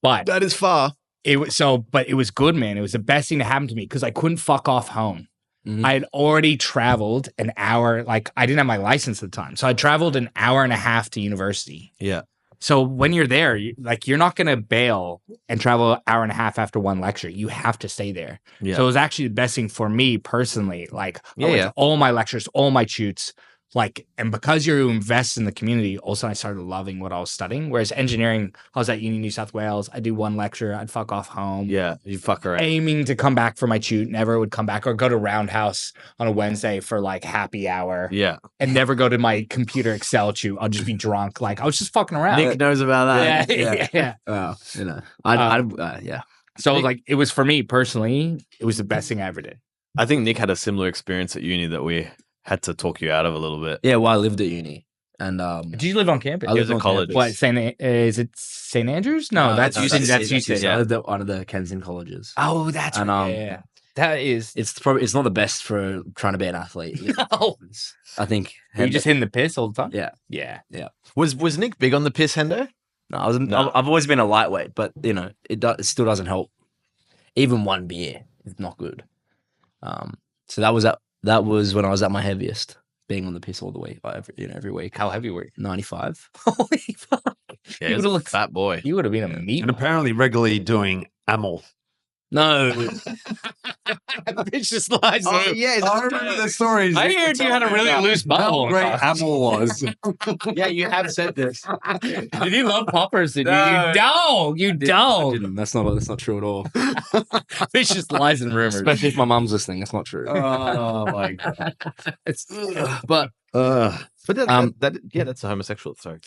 But That is far. it was good, man. It was the best thing to happen to me because I couldn't fuck off home. Mhm. I had already traveled an hour. Like I didn't have my license at the time, so I traveled an hour and a half to university. Yeah. So when you're there, you're not going to bail and travel an hour and a half after one lecture. You have to stay there. Yeah. So it was actually the best thing for me personally. Like I Yeah, went yeah. to all my lectures, all my shoots. Like, and because you invest in the community, also I started loving what I was studying. Whereas engineering, I was at Uni New South Wales. I do one lecture, I'd fuck off home. Yeah. You fuck around. Aiming to come back for my shoot, never would come back or go to Roundhouse on a Wednesday for like happy hour Yeah. and never go to my computer Excel shoot. I'll just be drunk. Like I was just fucking around. Nick knows about that. Yeah. Well, you know, yeah. So like it was for me personally, it was the best thing I ever did. I think Nick had a similar experience at uni that we had to talk you out of a little bit. Yeah, well, I lived at uni. And Did you live on campus? I He lived was at on college. campus. What is it St. Andrews? No, that's no, UC. That's UC. I lived at one of the Kensington colleges. Oh, that's And, right. Yeah. That is. It's not the best for trying to be an athlete. No. I think. Were you just hitting the piss all the time? Yeah. Yeah. Was Nick big on the piss, Hendo? No, No. I've always been a lightweight, but you know, it still doesn't help. Even one beer is not good. So that was when I was at my heaviest, being on the piss all the week, every week. How heavy were you? 95. Holy fuck! Yeah, You he was would've a looked- fat boy. You would have been a meat. And apparently regularly doing amyl. No, Bitch just lies. yeah, I remember the stories. I heard you had a really loose How butthole. great amyl was. yeah, you have said this. Did you love poppers? Did you? No. You don't. You I don't. didn't. That's not true at all. Bitch just lies and rumors. Especially if my mum's listening, that's not true. Oh my god. But But that's a homosexual. Sorry.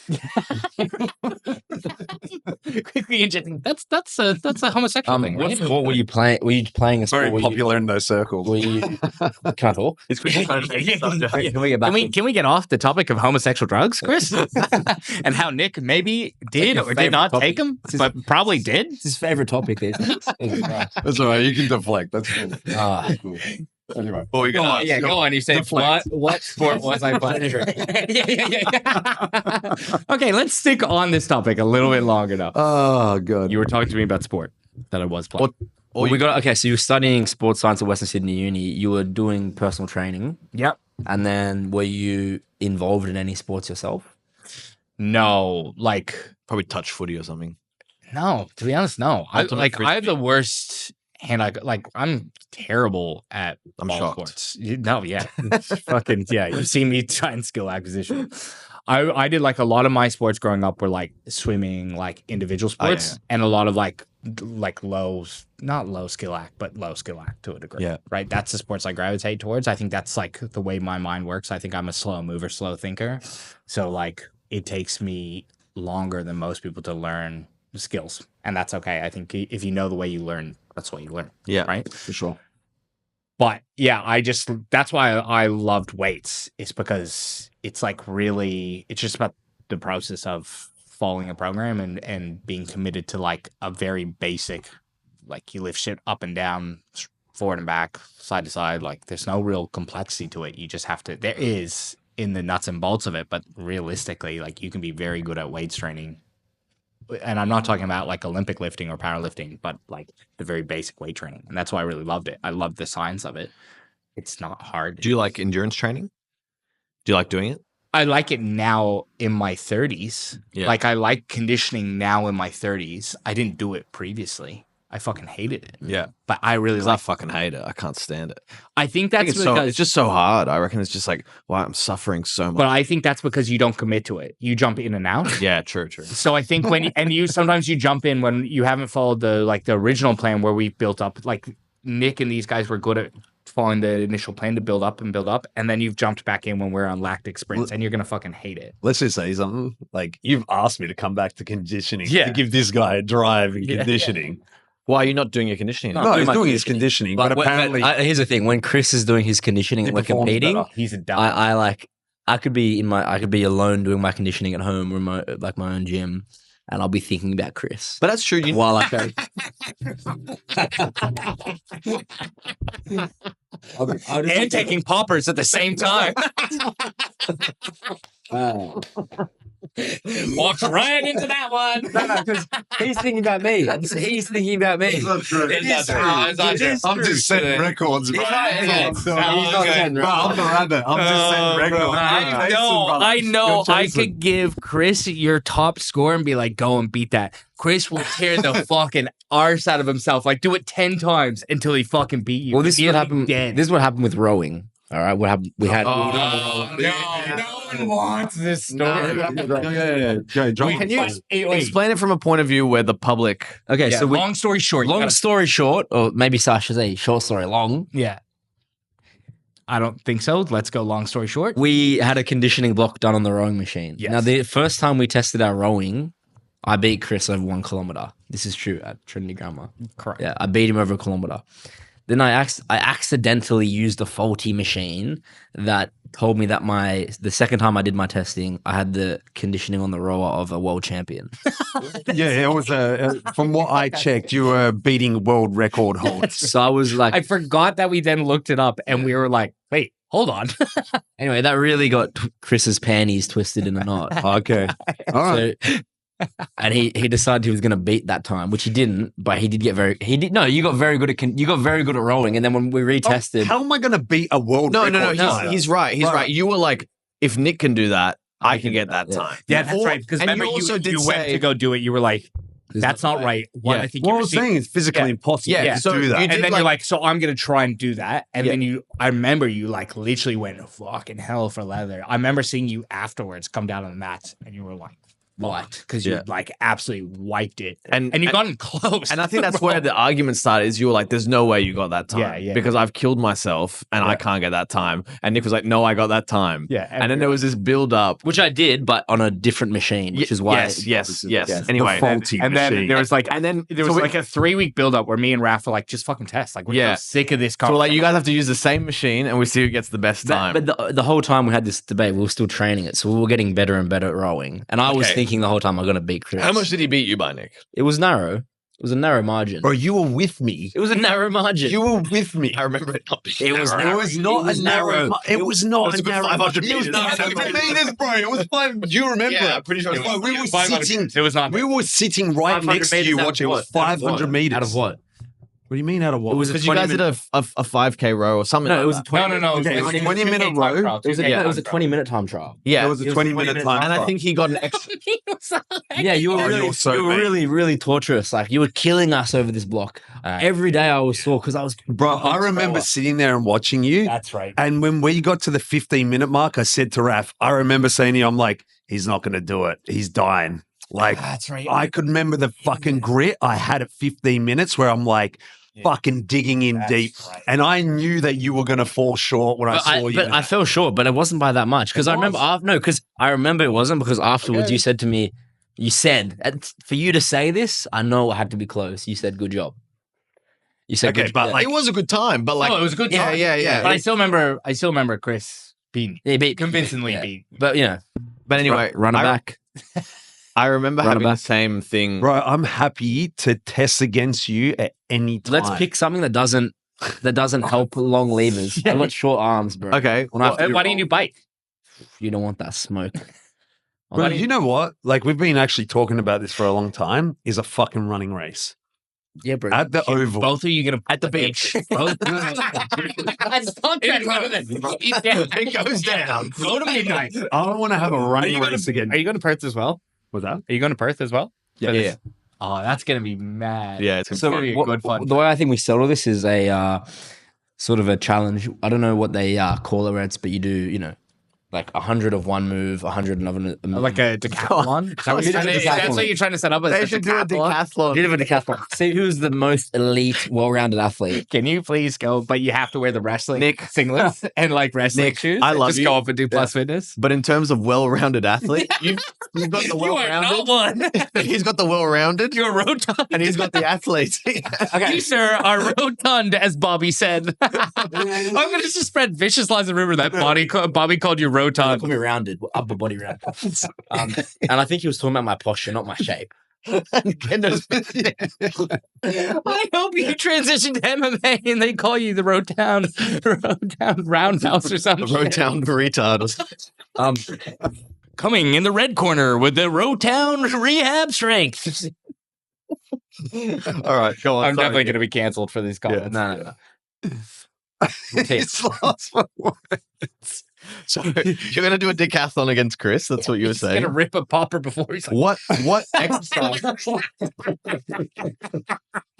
Quickly injecting. That's a homosexual thing. what Right? sport were you playing? Were you playing a sport? Very popular in those circles. Were you? Can I talk? It's quickly trying to change the subject. Can we get back? Can we get off the topic of homosexual drugs, Chris? And how Nick maybe did your or did favorite not topic. take them, but probably did. It's his favorite topic these days. That's all right. You can deflect. That's cool. Ah. Well, we got Yeah, go on. You say what sport was I playing? yeah. Okay, let's stick on this topic a little bit longer now. Oh god. You were talking to me about sport that I was playing. Well, so you were studying sports science at Western Sydney Uni. You were doing personal training. Yep. And then were you involved in any sports yourself? No, probably touch footy or something. no. To be honest, no. I Ultimate have the worst hand. I'm terrible at I'm ball shocked. sports. No, yeah, it's fucking yeah. You've seen me try and skill acquisition. I did a lot of my sports growing up were swimming, individual sports, and a lot of not low skill act, but low skill act to a degree. Yeah. Right. That's the sports I gravitate towards. I think that's the way my mind works. I think I'm a slow mover, slow thinker. So it takes me longer than most people to learn skills, and that's okay. I think if you know the way you learn, that's what you learn. Yeah. Right. For sure. But yeah, that's why I loved weights. It's because it's it's just about the process of following a program and being committed to a very basic, you lift shit up and down, forward and back, side to side. There's no real complexity to it. You just have to, there is in the nuts and bolts of it, but realistically, you can be very good at weights training. And I'm not talking about Olympic lifting or powerlifting, but the very basic weight training. And that's why I really loved it. I loved the science of it. It's not hard. Do you like endurance training? Do you like doing it? I like it now in my 30s. Yeah. I like conditioning now in my 30s. I didn't do it previously. I fucking hated it. Yeah. But I really I fucking hate it. I can't stand it. I think I that's think because it's just so hard. I reckon it's just wow, I'm suffering so much. but I think that's because you don't commit to it. You jump in and out. Yeah, true. So I think sometimes you jump in when you haven't followed the original plan where we built up. Nick and these guys were good at following the initial plan to build up, and then you've jumped back in when we're on lactic sprints, and you're gonna fucking hate it. Let's just say something. You've asked me to come back to conditioning Yeah. to give this guy a drive in conditioning. Why are you not doing your conditioning? No, he's my doing his conditioning, but apparently here's the thing: when Chris is doing his conditioning and we're performs competing, better. He's a dumb. I could be alone doing my conditioning at home, remote, my own gym, and I'll be thinking about Chris. But that's true. While I go, and taking poppers at the same time. Walks right into that one. because he's thinking about me. He's thinking about me. It is true. I'm just setting records, bro. I'm just setting records. I know. I could give Chris your top score and be like, go and beat that. Chris will tear the fucking arse out of himself. Do it 10 times until he fucking beat you. Well, this is what happened. Dead. This is what happened with rowing. All right, what happened? We had. No one wants this story. Can you explain it from a point of view where the public? Okay, Yeah, so long story short. long story short, or maybe Sasha say short story long. Yeah. I don't think so. Let's go long story short. We had a conditioning block done on the rowing machine. Yes. Now, the first time we tested our rowing, I beat Chris over 1 kilometer. This is true at Trinity Grammar. Correct. Yeah, I beat him over 1 kilometer. Then I accidentally used a faulty machine that told me that the second time I did my testing, I had the conditioning on the rower of a world champion. Yeah, it was from what I checked, you were beating world record holds. So I was like, I forgot that we then looked it up and we were like, wait, hold on. anyway, that really got Chris's panties twisted in a knot. Okay. All right. So, and he decided he was going to beat that time, which he didn't. But he did get you got very good at rowing, and then when we retested, How am I going to beat a world record? No. He's right. He's right. You were like, if Nick can do that, I can get that time. Yeah, that's right. Because and remember, you also did you went say- to go do it. You were like, that's not right. One, Yeah. I think What you I were was seeing- saying is physically impossible Yeah, to so do that. you and did then like- you're like, so I'm gonna try and do that. And Yeah. then I remember you literally went fucking hell for leather. I remember seeing you afterwards come down on the mats, and you were like, what? Because you absolutely wiped it, and you got close. And I think that's where the argument started. Is you were like, "There's no way you got that time, Yeah. because I've killed myself and I can't get that time." And Nick was like, "No, I got that time." Yeah, and then there was this build up, which I did, but on a different machine, which is why. Yes. The Anyway, faulty and then machine. there was so we- a 3-week build up where me and Raph were like, just fucking test. Like, we're so sick of this. so like, you guys have to use the same machine, and we see who gets the best time. But the whole time we had this debate, we were still training it, so we were getting better and better at rowing. And I was thinking the whole time, I'm going to beat Chris. How much did he beat you by, Nick? It was narrow. It was a narrow margin. Bro, you were with me. It was a narrow margin. You were with me. I remember it not being It was narrow. narrow. It was not It was a narrow. narrow. It was not a narrow. 500 It was meters. not 500 meters, bro. It was 5. Do you remember? Yeah, I'm pretty sure it was Bro, we were 500 sitting. meters. It was not. We were sitting right 500 next to meters you out of watching. It was what? Out of 500 what? meters. Out of what? What do you mean out of what? It was a Because you guys 20 did a 5K row or something. No, like it was that. a 20 No. Okay, It was a 20-minute 2K row. trial, It was a, 2K no, it was a trial. 20-minute time trial. Yeah, It was a 20-minute time. and I trial. think he got an extra. Yeah, you were Oh, really, you're so you were mean. really, really torturous. Like you were killing us over this block. Every day I was sore because I was. Bro, I remember sitting there and watching you. That's right. And when we got to the 15-minute mark, I said to Raf, I remember saying to you, I'm like, he's not going to do it. He's dying. Like, That's right. I could remember the fucking grit I had at 15 minutes where I'm like, fucking digging in deep. right. And I knew that you were going to fall short when I saw you. But I fell short, but it wasn't by that much because I remember. Because I remember it wasn't because afterwards you said to me, you said for you to say this, I know it had to be close. You said good job. You said Okay, good but job. like, It was a good time, but like, No, it was a good yeah, time. yeah. But I still remember Chris being yeah, but, convincingly yeah. beat. But you know, But anyway, run it back. I remember Run it having the back. same thing. bro, I'm happy to test against you at any time. Let's pick something that doesn't help long levers. I've got short arms, bro. Okay, When I have to do Why didn't you bite? You don't want that smoke. Bro, you know what? Like, we've been actually talking about this for a long time, is a fucking running race. Yeah, bro. At the Oval. Both of you gonna at the beach. Both. It goes down. Go to midnight. I don't want to have a running you gonna- race again. Are you going to Perth as well? What's that? Are you going to Perth as well? Yeah, For yeah, this? Oh, that's gonna be mad. Yeah, it's It's So gonna be a what- good fun. the way I think we settle this is a sort of a challenge. I don't know what they call it, Reds, but you do, like 100 of one move, 100 of another. Like a decathlon. Is that what you're trying to- that's what you're trying to set up. As They a should do a decathlon? decathlon. Bit of a decathlon. See who's the most elite, well-rounded athlete. Can you please go? But you have to wear the wrestling Nick. singlets and like wrestling Nick, shoes. I love Just you. go up and do plus fitness. But in terms of well-rounded athlete, you've got the well-rounded. one. He's got the well-rounded, You're rotund. and he's got the athlete. You, sir, are rotund, as Bobby said. I'm going to just spread vicious lies of rumor that Bobby called you rotund. Call me rounded, upper body rounded. And I think he was talking about my posture, not my shape. I hope you transition to MMA and they call you the Rotown Roundhouse or something. Rotown retard. or something. Coming in the red corner with the Rotown Rehab Strength. All right, go on. I'm sorry. definitely going to be canceled for these comments. No. His last one. So you're going to do a decathlon against Chris? That's what you were He's going saying. to rip a popper before he's like, What exercise?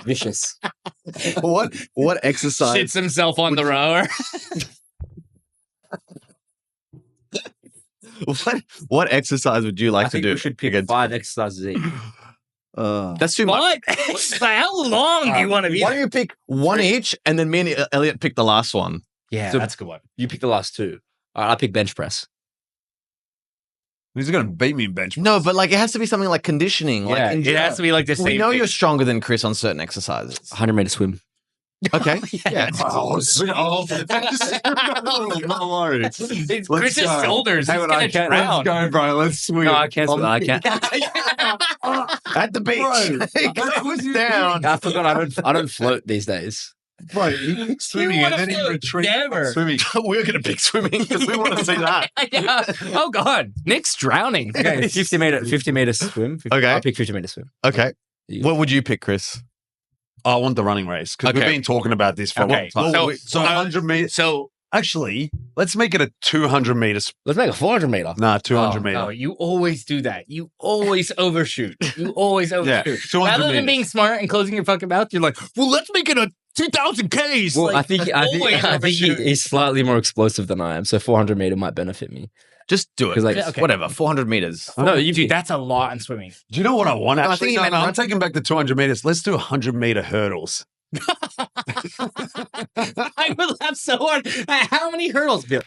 Vicious. what exercise? shits himself on the rower. What exercise would you like I to think do? we should pick against- 5 exercises each. That's too much. What? How long do you want to be? Why don't you pick one each, and then me and Elliot pick the last one? Yeah, So- that's a good one. You pick the last 2. All right, I pick bench press. He's going to beat me in bench. No, but like it has to be something like conditioning. Yeah, Like it has to be like the same. we know thing. you're stronger than Chris on certain exercises. 100-meter swim. Okay. Yeah. No worries. It's Let's Chris's go. shoulders. Hey, He's but I gonna can't. drown. Let's go, bro. Let's swim. No, I can't swim. I can't. At the beach. It goes down. I forgot. I don't float these days. Bro, he picks swimming and then he retreats. Never. Swimming. We're going to pick swimming because we want to see that. Yeah. Oh God, Nick's drowning. Okay, 50-meter swim. Okay. I pick 50-meter swim. Okay. You- What would you pick, Chris? I want the running race because we've Okay. been talking about this for Okay, a long time. so- 100 meters. So Actually, let's make it a 200 meters. Let's make a 400-meter. Nah, 200 oh, meter. no, you always do that. You always overshoot. You always overshoot. 200 Rather than meters. being smart and closing your fucking mouth, you're like, well, let's make it a 2,000 Ks. Well, Like, I think he's slightly more explosive than I am, so 400-meter might benefit me. Just do it. 'Cause, like- Okay. Whatever. 400 meters. No, you dude, that's a lot in swimming. Do you know what I want? I think Actually, he meant I'm taking back the 200 meters. Let's do 100-meter hurdles. I will laugh so hard. How many hurdles, Bill?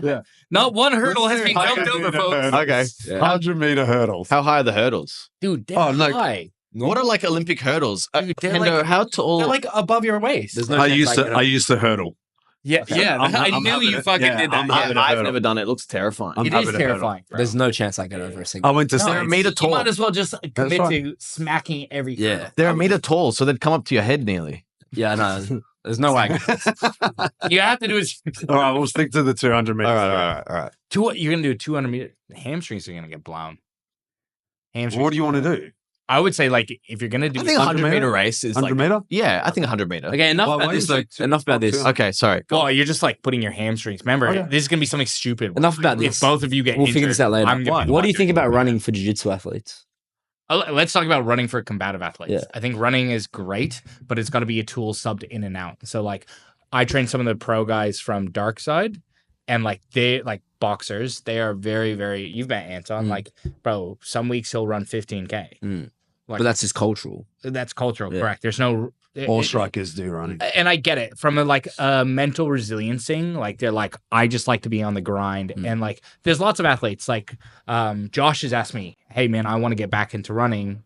Yeah. Not one hurdle has been jumped over, folks. Okay. Yeah. 100-meter hurdles. How high are the hurdles? Dude, they're Oh, no. high. What are like Olympic hurdles? Dude, they're Hendo, like- how tall? They're like above your waist. There's no I chance used get to. up. I used to hurdle. Yeah, I I'm knew happy you to- fucking yeah, did that. I'm Yeah. happy to I've hurdle. never done it. It looks terrifying. I'm It happy is to hurdle. terrifying. Bro. There's no chance I get over a I single. went to They're a States. meter You tall. might as well just commit right. to smacking every Yeah. hurdle. They're a meter tall, so they'd come up to your head nearly. Yeah, no. There's no way. You have to do is All right, we'll stick to the 200 meters. All right. you're gonna do a 200 meter. Hamstrings are gonna get blown. Hamstrings. What do you want to do? I would say like if you're gonna do I think a 100 meter? meter race is 100 like. meter? Yeah, I think 100 meter. Okay, enough Well, about why this. do you Though. say Enough about this. 200? Okay, sorry. well, you're just like putting your hamstrings. Remember, Okay. this is gonna be something stupid. Enough about If this. both of you get We'll figure injured, this out later. I'm gonna be What do you think wondering. about running for jiu-jitsu athletes? Let's talk about running for combative athletes. Yeah. I think running is great, but it's got to be a tool subbed in and out. So like I train some of the pro guys from Dark Side and like they like boxers, they are very, very you've met Anton, like, bro, some weeks he'll run 15K. Mm. Like, But that's just cultural. that's cultural, Yeah. correct. There's no All strikers do running. and I get it from a mental resilience thing. Like they're like, I just like to be on the grind. And like, there's lots of athletes like Josh has asked me, hey man, I want to get back into running.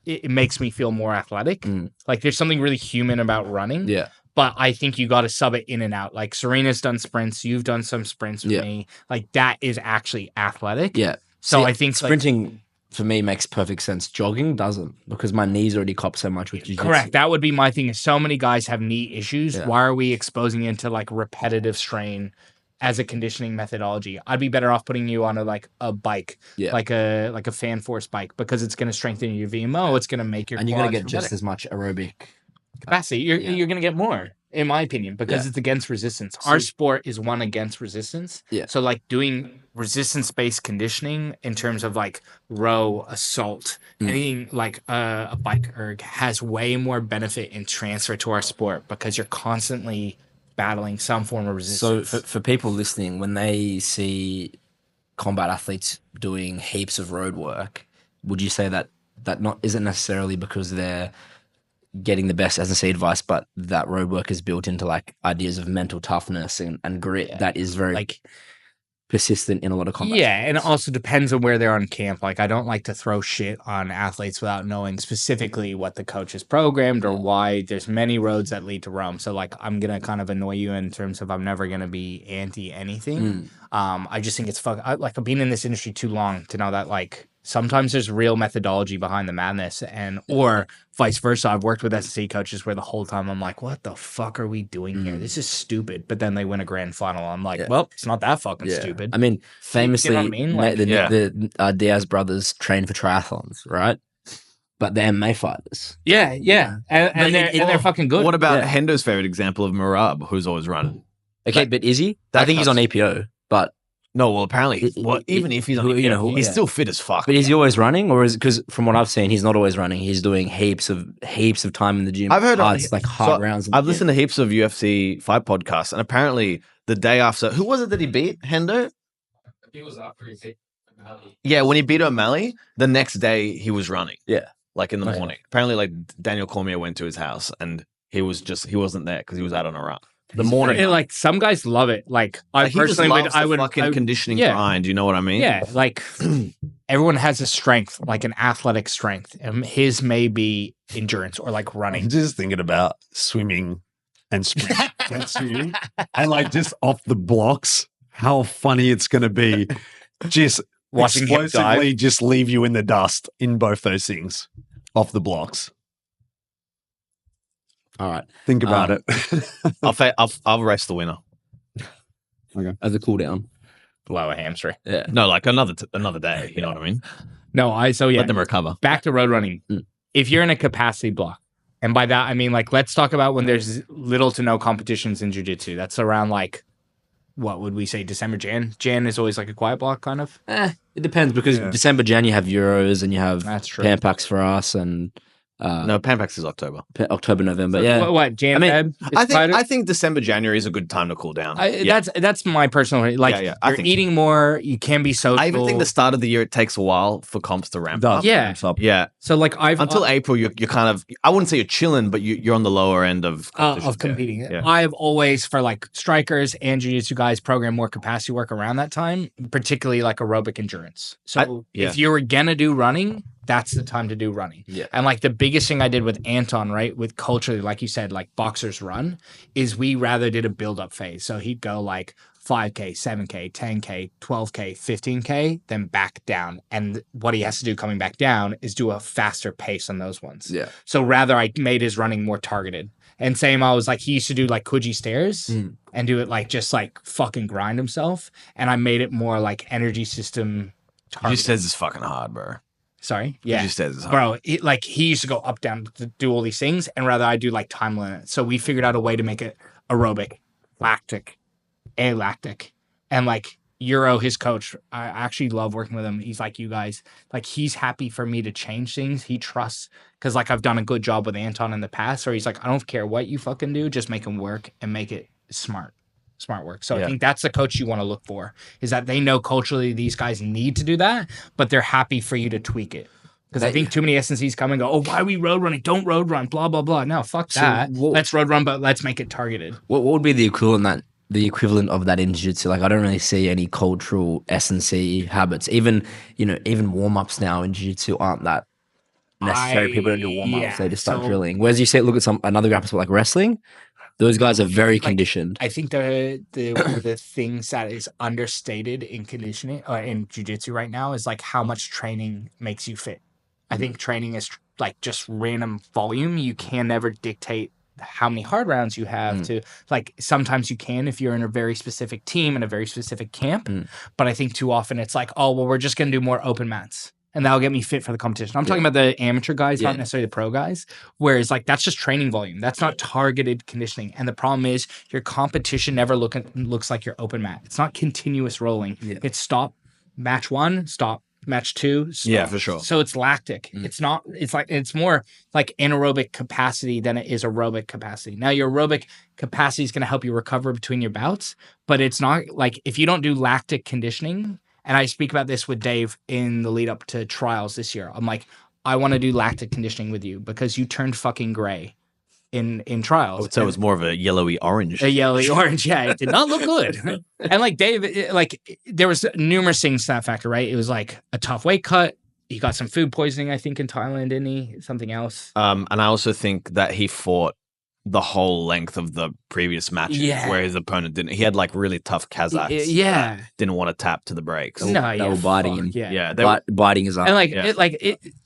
It makes me feel more athletic. Like there's something really human about running. Yeah. But I think you got to sub it in and out. Like Serena's done sprints. You've done some sprints with Yeah. me. Like that is actually athletic. Yeah. So See, I think like, sprinting for me makes perfect sense. Jogging doesn't because my knees already cop so much with jiu-jitsu. correct. That would be my thing. Is so many guys have knee issues. Yeah. Why are we exposing you to like repetitive strain as a conditioning methodology? I'd be better off putting you on a bike, Yeah. like a fan force bike, because it's going to strengthen your VMO. It's going to make your And you're going to quads get just better. as much aerobic. capacity. You're going to get more, in my opinion, because Yeah. it's against resistance. Our sport is one against resistance. Yeah. So like doing resistance-based conditioning in terms of like row, assault, anything like a bike erg has way more benefit in transfer to our sport because you're constantly battling some form of So resistance. for people listening, when they see combat athletes doing heaps of road work, would you say that not isn't necessarily because they're getting the best S&C advice, but that road work is built into like ideas of mental toughness and grit that is very like persistent in a lot of combat. yeah, and it also depends on where they're on camp. Like, I don't like to throw shit on athletes without knowing specifically what the coach has programmed or why. There's many roads that lead to Rome. So, like, I'm gonna kind of annoy you in terms of I'm never gonna be anti anything. I just think it's like I've been in this industry too long to know that like sometimes there's real methodology behind the madness, and or vice versa. I've worked with S&C coaches where the whole time I'm like, what the fuck are we doing here? This is stupid. But then they win a grand final. I'm like, well, it's not that fucking stupid. I mean, famously, what I mean? Like, the Diaz brothers train for triathlons, right? But they're MMA fighters. yeah. And they're fucking good. What about Hendo's favorite example of Marab, who's always running? Okay, but is he? I that think he's on EPO, but No, well, apparently, It- even if he's on, you know, he's yeah. still fit as fuck. But is he always running, or is it because from what I've seen, he's not always running? He's doing heaps of time in the gym. I've heard it's like hard rounds. I've listened to heaps of UFC fight podcasts, and apparently the day after, who was it that he beat? Hendo? He was up pretty Yeah, when he beat O'Malley, the next day he was running. Yeah. Like in the Okay. morning. Apparently, like Daniel Cormier went to his house, and he wasn't there because he was out on a run. The morning, And, like some guys love it. Like I Like, he just personally would. loves I the would. fucking I- conditioning yeah. grind. You know what I mean? Yeah, like everyone has a strength, like an athletic strength. And his may be endurance or like I'm running. just thinking about swimming and sprinting and swimming and like just off the blocks, how funny it's going to be. Just Watching him explosively just leave you in the dust in both those things off the blocks. All right, Think about it. I'll race the winner. as a cool down. Blow a hamstring. Yeah, No, like another day. You know what I mean? No, so yeah. Let them recover. Back to road running. If you're in a capacity block, and by that I mean like let's talk about when there's little to no competitions in jiu-jitsu. That's around like what would we say, December, Jan? Jan is always like a quiet block, kind of. it depends because Yeah. December, Jan, you have Euros and you have That's true. Pan Packs for us and No, Pampax is October. October, November. Yeah, What Jan? I mean, Feb? Is I think quieter? I think December, January is a good time to cool down. That's my personal like. Yeah, I You're think eating more. You can be social. I even think the start of the year it takes a while for comps to ramp up. Yeah. Yeah. So like I've Until April, you're kind of, I wouldn't say you're chilling, but you're on the lower end of competitions, of competing. Yeah. I've always, for like strikers and jiu-jitsu guys, program more capacity work around that time, particularly like aerobic endurance. So yeah. if you were gonna do running, that's the time to do running. Yeah. And like the biggest thing I did with Anton, right, with culturally, like you said, like boxers run, is we rather did a build up phase. So he'd go like 5K, 7K, 10K, 12K, 15K, then back down. And what he has to do coming back down is do a faster pace on those ones. Yeah. So rather I made his running more targeted. And same, I was like, he used to do like Kuji stairs and do it like just like fucking grind himself. And I made it more like energy system targeted. He says it's fucking hard, bro. Sorry? Yeah. He says it's hard. Bro, he used to go up, down to do all these things. And rather I do like time limit. So we figured out a way to make it aerobic, lactic, alactic. And like Euro, his coach, I actually love working with him. He's like, you guys, like he's happy for me to change things. He trusts, because like I've done a good job with Anton in the past, or he's like, I don't care what you fucking do, just make him work and make it smart work. So I think that's the coach you want to look for, is that they know culturally these guys need to do that, but they're happy for you to tweak it. Because I think too many SNCs come and go, oh, why are we road running? Don't road run, blah, blah, blah. No, fuck that. Let's road run, but let's make it targeted. What would be the equivalent of that in jiu-jitsu? Like, I don't really see any cultural S&C habits. Even warm-ups now in jiu-jitsu aren't that necessary. People don't do warm-ups. They just start drilling. Whereas you say, look at another example like wrestling, those guys are very conditioned. I think the one of the things that is understated in conditioning or in jiu-jitsu right now is like how much training makes you fit. I think training is like just random volume. You can never dictate how many hard rounds you have to, like, sometimes you can if you're in a very specific team in a very specific camp. But I think too often it's like, oh, well, we're just going to do more open mats and that'll get me fit for the competition. I'm talking about the amateur guys, not necessarily the pro guys, whereas like that's just training volume. That's not targeted conditioning. And the problem is your competition never looks like your open mat. It's not continuous rolling. It's stop, match one, stop, match two. Stop. Yeah, for sure. So it's lactic. It's more like anaerobic capacity than it is aerobic capacity. Now your aerobic capacity is going to help you recover between your bouts, but it's not like if you don't do lactic conditioning, and I speak about this with Dave in the lead up to trials this year. I'm like, I want to do lactic conditioning with you because you turned fucking gray in trials. So it was more of a yellowy orange. A yellowy orange, yeah. It did not look good. And like Dave, there was numerous things to that factor, right? It was like a tough weight cut. He got some food poisoning, I think, in Thailand, didn't he? Something else. And I also think that he fought the whole length of the previous matches where his opponent didn't. He had like really tough Kazakhs. Yeah. Didn't want to tap to the brakes. No, They were biting him. Yeah. Biting his arm. And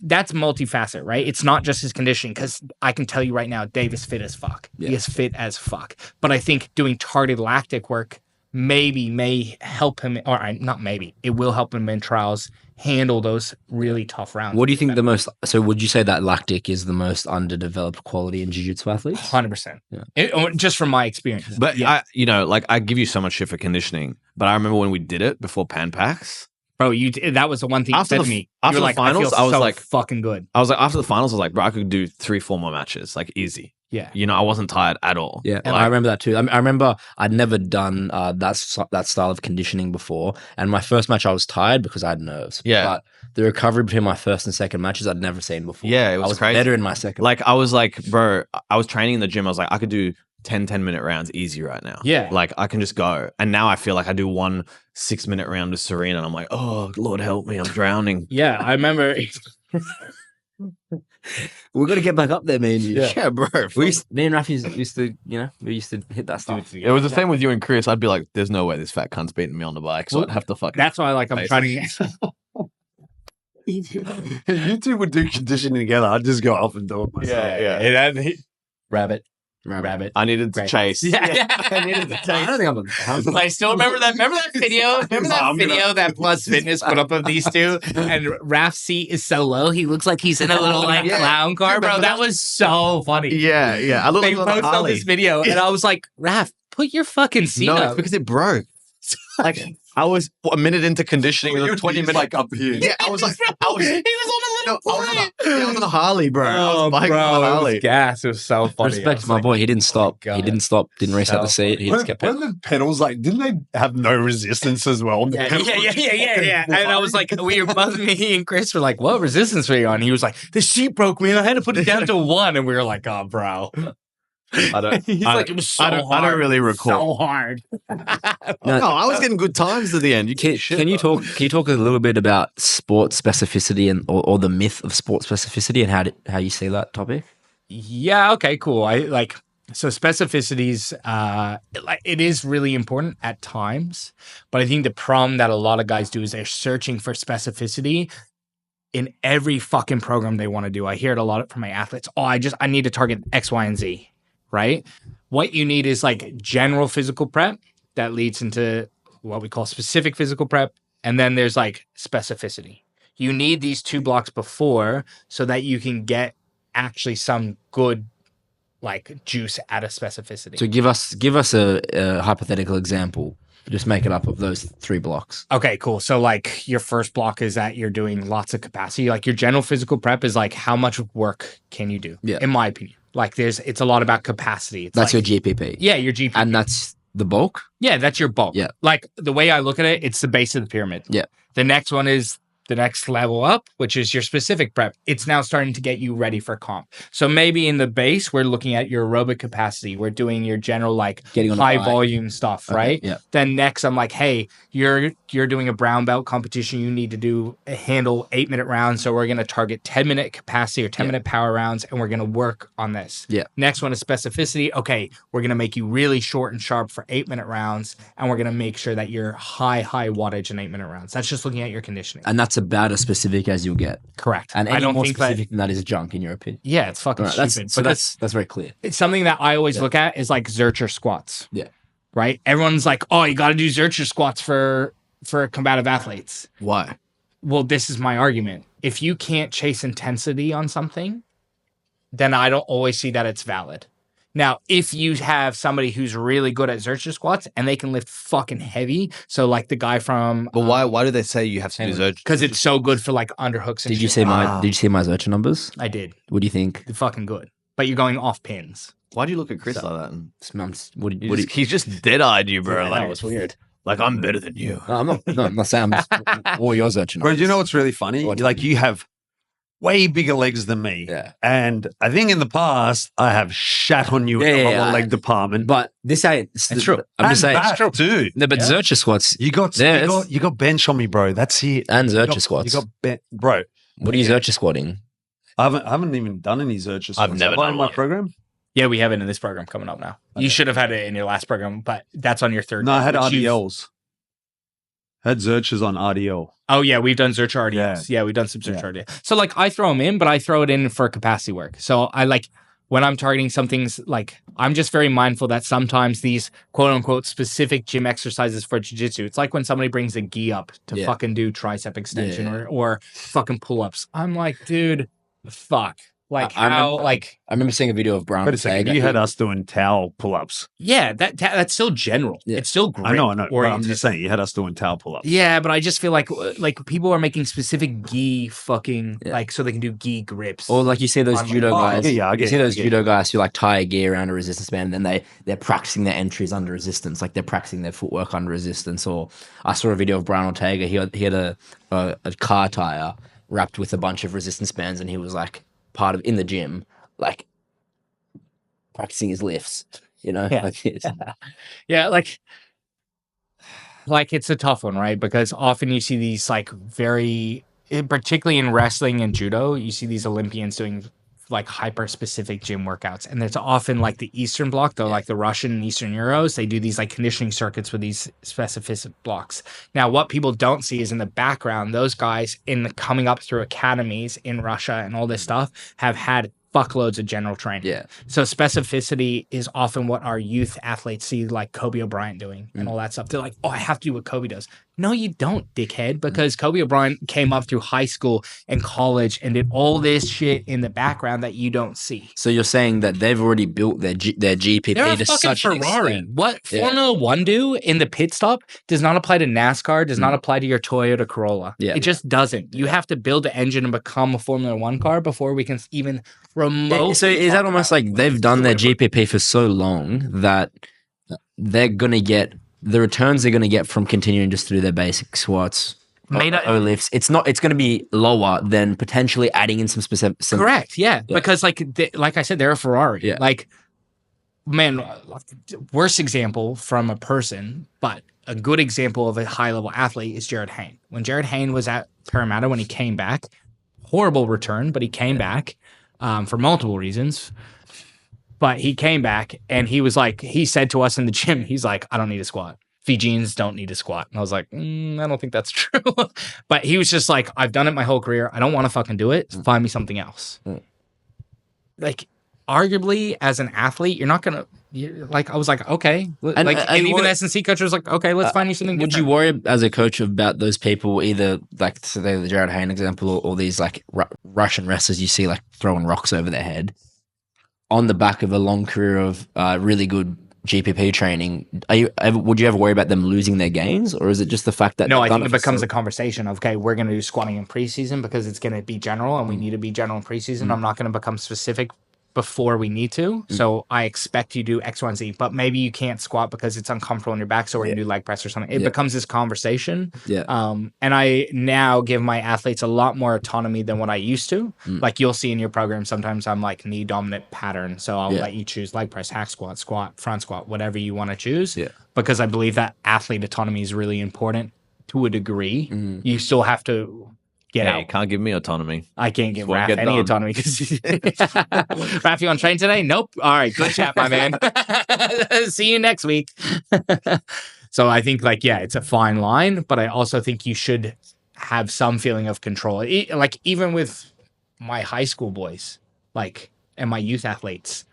that's multifaceted, right? It's not just his conditioning, because I can tell you right now, Dave is fit as fuck. Yeah. He is fit as fuck. But I think doing targeted lactic work may help him, or not maybe, it will help him in trials handle those really tough rounds. What do you think so would you say that lactic is the most underdeveloped quality in jiu-jitsu athletes? 100%. Yeah. Just from my experience. But I give you so much shit for conditioning, but I remember when we did it before Pan Packs. Bro, that was the one thing you said to me. After the finals, I was like fucking good. I was like, after the finals, I was like, bro, I could do 3-4 more matches, like easy. Yeah. I wasn't tired at all. Yeah, and I remember that too. I remember I'd never done that style of conditioning before, and my first match I was tired because I had nerves. Yeah. But the recovery between my first and second matches I'd never seen before. Yeah, it was crazy. Better in my second. Like I was like, bro, I was training in the gym. I was like, I could do 10-minute rounds easy right now. Yeah. Like I can just go. And now I feel like I do 1 6-minute round with Serena and I'm like, oh, Lord help me, I'm drowning. Yeah, I remember. We're gonna get back up there, man. Yeah, bro. Me and Rafi used to, we used to hit that stuff. It was the same with you and Chris. I'd be like, there's no way this fat cunt's beating me on the bike. So I'd have to fucking. That's why I'm trying to. You two would do conditioning together. I'd just go off and do it myself. Yeah. Rabbit. I needed to chase. Yeah. I needed to chase. I don't think I still remember that. Remember that video? That Plus Fitness put up of these two? And Raph's seat is so low, he looks like he's in a little clown car, bro. That was so funny. Yeah. I looked They like posted on this video, and I was like, Raph, put your fucking seat No, up. it's because it broke. Like I was a minute into conditioning, You and were 20 minutes like up here. Yeah, I was like, he was on a little plane. I was on a Harley, bro. I was biking on a Harley. gas. It was so funny. Respect to my boy. He didn't stop. God. He didn't stop. Didn't race out the seat. He just kept it. When the pedals, didn't they have no resistance as well? Yeah. And I was like, we were both, me and Chris were like, what resistance were you on? He was like, the seat broke me and I had to put it down to 1. And we were like, oh, bro. I don't. He's I, like, it was so I don't, hard. I don't really recall. So hard. No, I was getting good times at the end. Can you talk a little bit about sport specificity and or the myth of sport specificity and how you see that topic? Yeah. Okay. Cool. So specificities. It is really important at times, but I think the problem that a lot of guys do is they're searching for specificity in every fucking program they want to do. I hear it a lot from my athletes. Oh, I need to target X, Y, and Z. Right. What you need is like general physical prep that leads into what we call specific physical prep, and then there's like specificity. You need these 2 blocks before so that you can get actually some good like juice out of specificity. So give us a hypothetical example. Just make it up of those 3 blocks. Okay, cool. So like your first block is that you're doing lots of capacity. Like your general physical prep is like how much work can you do? Yeah. In my opinion. Like it's a lot about capacity. It's That's like, your GPP. Yeah, your GPP. And that's the bulk? Yeah, that's your bulk. Yeah. Like the way I look at it, it's the base of the pyramid. Yeah. The next one is the next level up, which is your specific prep. It's now starting to get you ready for comp. So maybe in the base, we're looking at your aerobic capacity. We're doing your general like Getting on a high bike. volume stuff, Okay, right? yeah. Then next, I'm like, hey, you're doing a brown belt competition. You need to handle 8-minute rounds. So we're going to target 10-minute capacity or 10-minute power rounds, and we're going to work on this. Yeah. Next one is specificity. Okay, we're going to make you really short and sharp for 8-minute rounds, and we're going to make sure that you're high wattage in 8-minute rounds. That's just looking at your conditioning. And that's about as specific as you'll get. Correct. And I any don't more think specific than that is junk, in your opinion. Yeah, it's fucking Right, stupid. so But that's very clear. it's something that I always look at is like Zercher squats. Yeah. Right? Everyone's like, oh, you got to do Zercher squats for combative athletes. Why? Well, this is my argument. If you can't chase intensity on something, then I don't always see that it's valid. Now, if you have somebody who's really good at Zercher squats and they can lift fucking heavy, so like the guy from But why do they say you have to do Zercher? because it's so good for like underhooks and Did you shit. see my Zercher numbers? I did. What do you think? They're fucking good. But you're going off pins. Why do you look at Chris like that? He's He's just dead-eyed you, bro. Yeah, Like, that was weird. like I'm better than you. I'm not saying I'm just all your Zercher Bro, numbers. do you know what's really funny? What? Like you have way bigger legs than me. Yeah. And I think in the past I have shat on you in the lower leg department. But this ain't It's true. I'm just saying. That's true too. No, but Zercher squats You got Yes. you got bench on me, bro. That's it. and You Zercher got- squats. You got bro. What are you Zercher squatting? I haven't even done any Zercher squats. I've never Have I done in my one. program. Yeah, we have it in this program coming up now. You should have had it in your last program, but that's on your third. No, I had which you've- RDLs. Had Zerchers on RDL. Oh yeah, we've done Zercher RDLs. Yeah, we've done some Zercher RDL. So like I throw them in, but I throw it in for capacity work. So I like when I'm targeting some things, like I'm just very mindful that sometimes these quote unquote specific gym exercises for jiu-jitsu, it's like when somebody brings a gi up to Yeah. fucking do tricep extension Yeah. or fucking pull-ups. I'm like, dude, fuck. Like I how remember- like I remember seeing a video of Brown. Wait a second. Ortega. You had us doing towel pull-ups. yeah, that's still general. Yeah. It's still great. I know. But I'm just saying, you had us doing towel pull-ups. Yeah, but I just feel like people are making specific gi fucking Yeah. like so they can do gi grips. Or like you see those I'm like, judo oh, guys. I you get see it, those I get judo guys who like tie a gear around a resistance band, and then they're practicing their entries under resistance, like they're practicing their footwork under resistance. Or I saw a video of Brian Ortega. He had a car tire wrapped with a bunch of resistance bands, and he was like in the gym, like practicing his lifts. You know, Yeah. like it's, Yeah, like it's a tough one, right? Because often you see these like particularly in wrestling and judo, you see these Olympians doing like hyper specific gym workouts. And it's often like the Eastern bloc, though, like the Russian and Eastern Euros, they do these like conditioning circuits with these specific blocks. Now, what people don't see is in the background, those guys coming up through academies in Russia and all this stuff have had fuckloads of general training. yeah. So specificity is often what our youth athletes see, like Kobe O'Brien doing and all that stuff. They're like, oh, I have to do what Kobe does. No, you don't, dickhead, because Kobe O'Brien came up through high school and college and did all this shit in the background that you don't see. So you're saying that they've already built their GPP They're a to fucking such an Ferrari. extent. What Yeah. Formula One do in the pit stop does not apply to NASCAR, does not apply to your Toyota Corolla. Yeah. It just doesn't. You have to build the engine and become a Formula One car before we can even remotely. So is that almost like they've done their GPP for so long that they're going to get the returns they're going to get from continuing just to do their basic squats, O lifts? It's going to be lower than potentially adding in some specific. Correct. Yeah. Yeah. Because like I said, they're a Ferrari. Yeah. Like man, worst example from a person, but a good example of a high level athlete is Jared Hayne. When Jared Hayne was at Parramatta, when he came back, horrible return, but he came back for multiple reasons. But he came back and he was like, he said to us in the gym, he's like, I don't need a squat. Fijians don't need a squat. And I was like, I don't think that's true. But he was just like, I've done it my whole career. I don't want to fucking do it. Find me something else. Like, arguably, as an athlete, you're not going to, like, I was like, okay. And even the S&C coach was like, okay, let's find you something Would different. you worry as a coach about those people, either like say the Jared Hayne example or these like Russian wrestlers you see like throwing rocks over their head on the back of a long career of really good GPP training? Would you ever worry about them losing their gains, or is it just the fact that no? I think it becomes a conversation of, okay, we're going to do squatting in preseason because it's going to be general, and we need to be general in preseason. I'm not going to become specific before we need to, so I expect you to do X, Y, and Z. But maybe you can't squat because it's uncomfortable in your back, so we're going to do leg press or something. It becomes this conversation. And I now give my athletes a lot more autonomy than what I used to. Like you'll see in your program, sometimes I'm like knee dominant pattern, so I'll let you choose leg press, hack squat, front squat, whatever you want to choose. Because I believe that athlete autonomy is really important to a degree. You still have to get out. You can't give me autonomy. I can't give Raph any autonomy because Raph, you on train today? Nope. All right, good chat, my man. See you next week. So I think it's a fine line, but I also think you should have some feeling of control. Like even with my high school boys, and my youth athletes.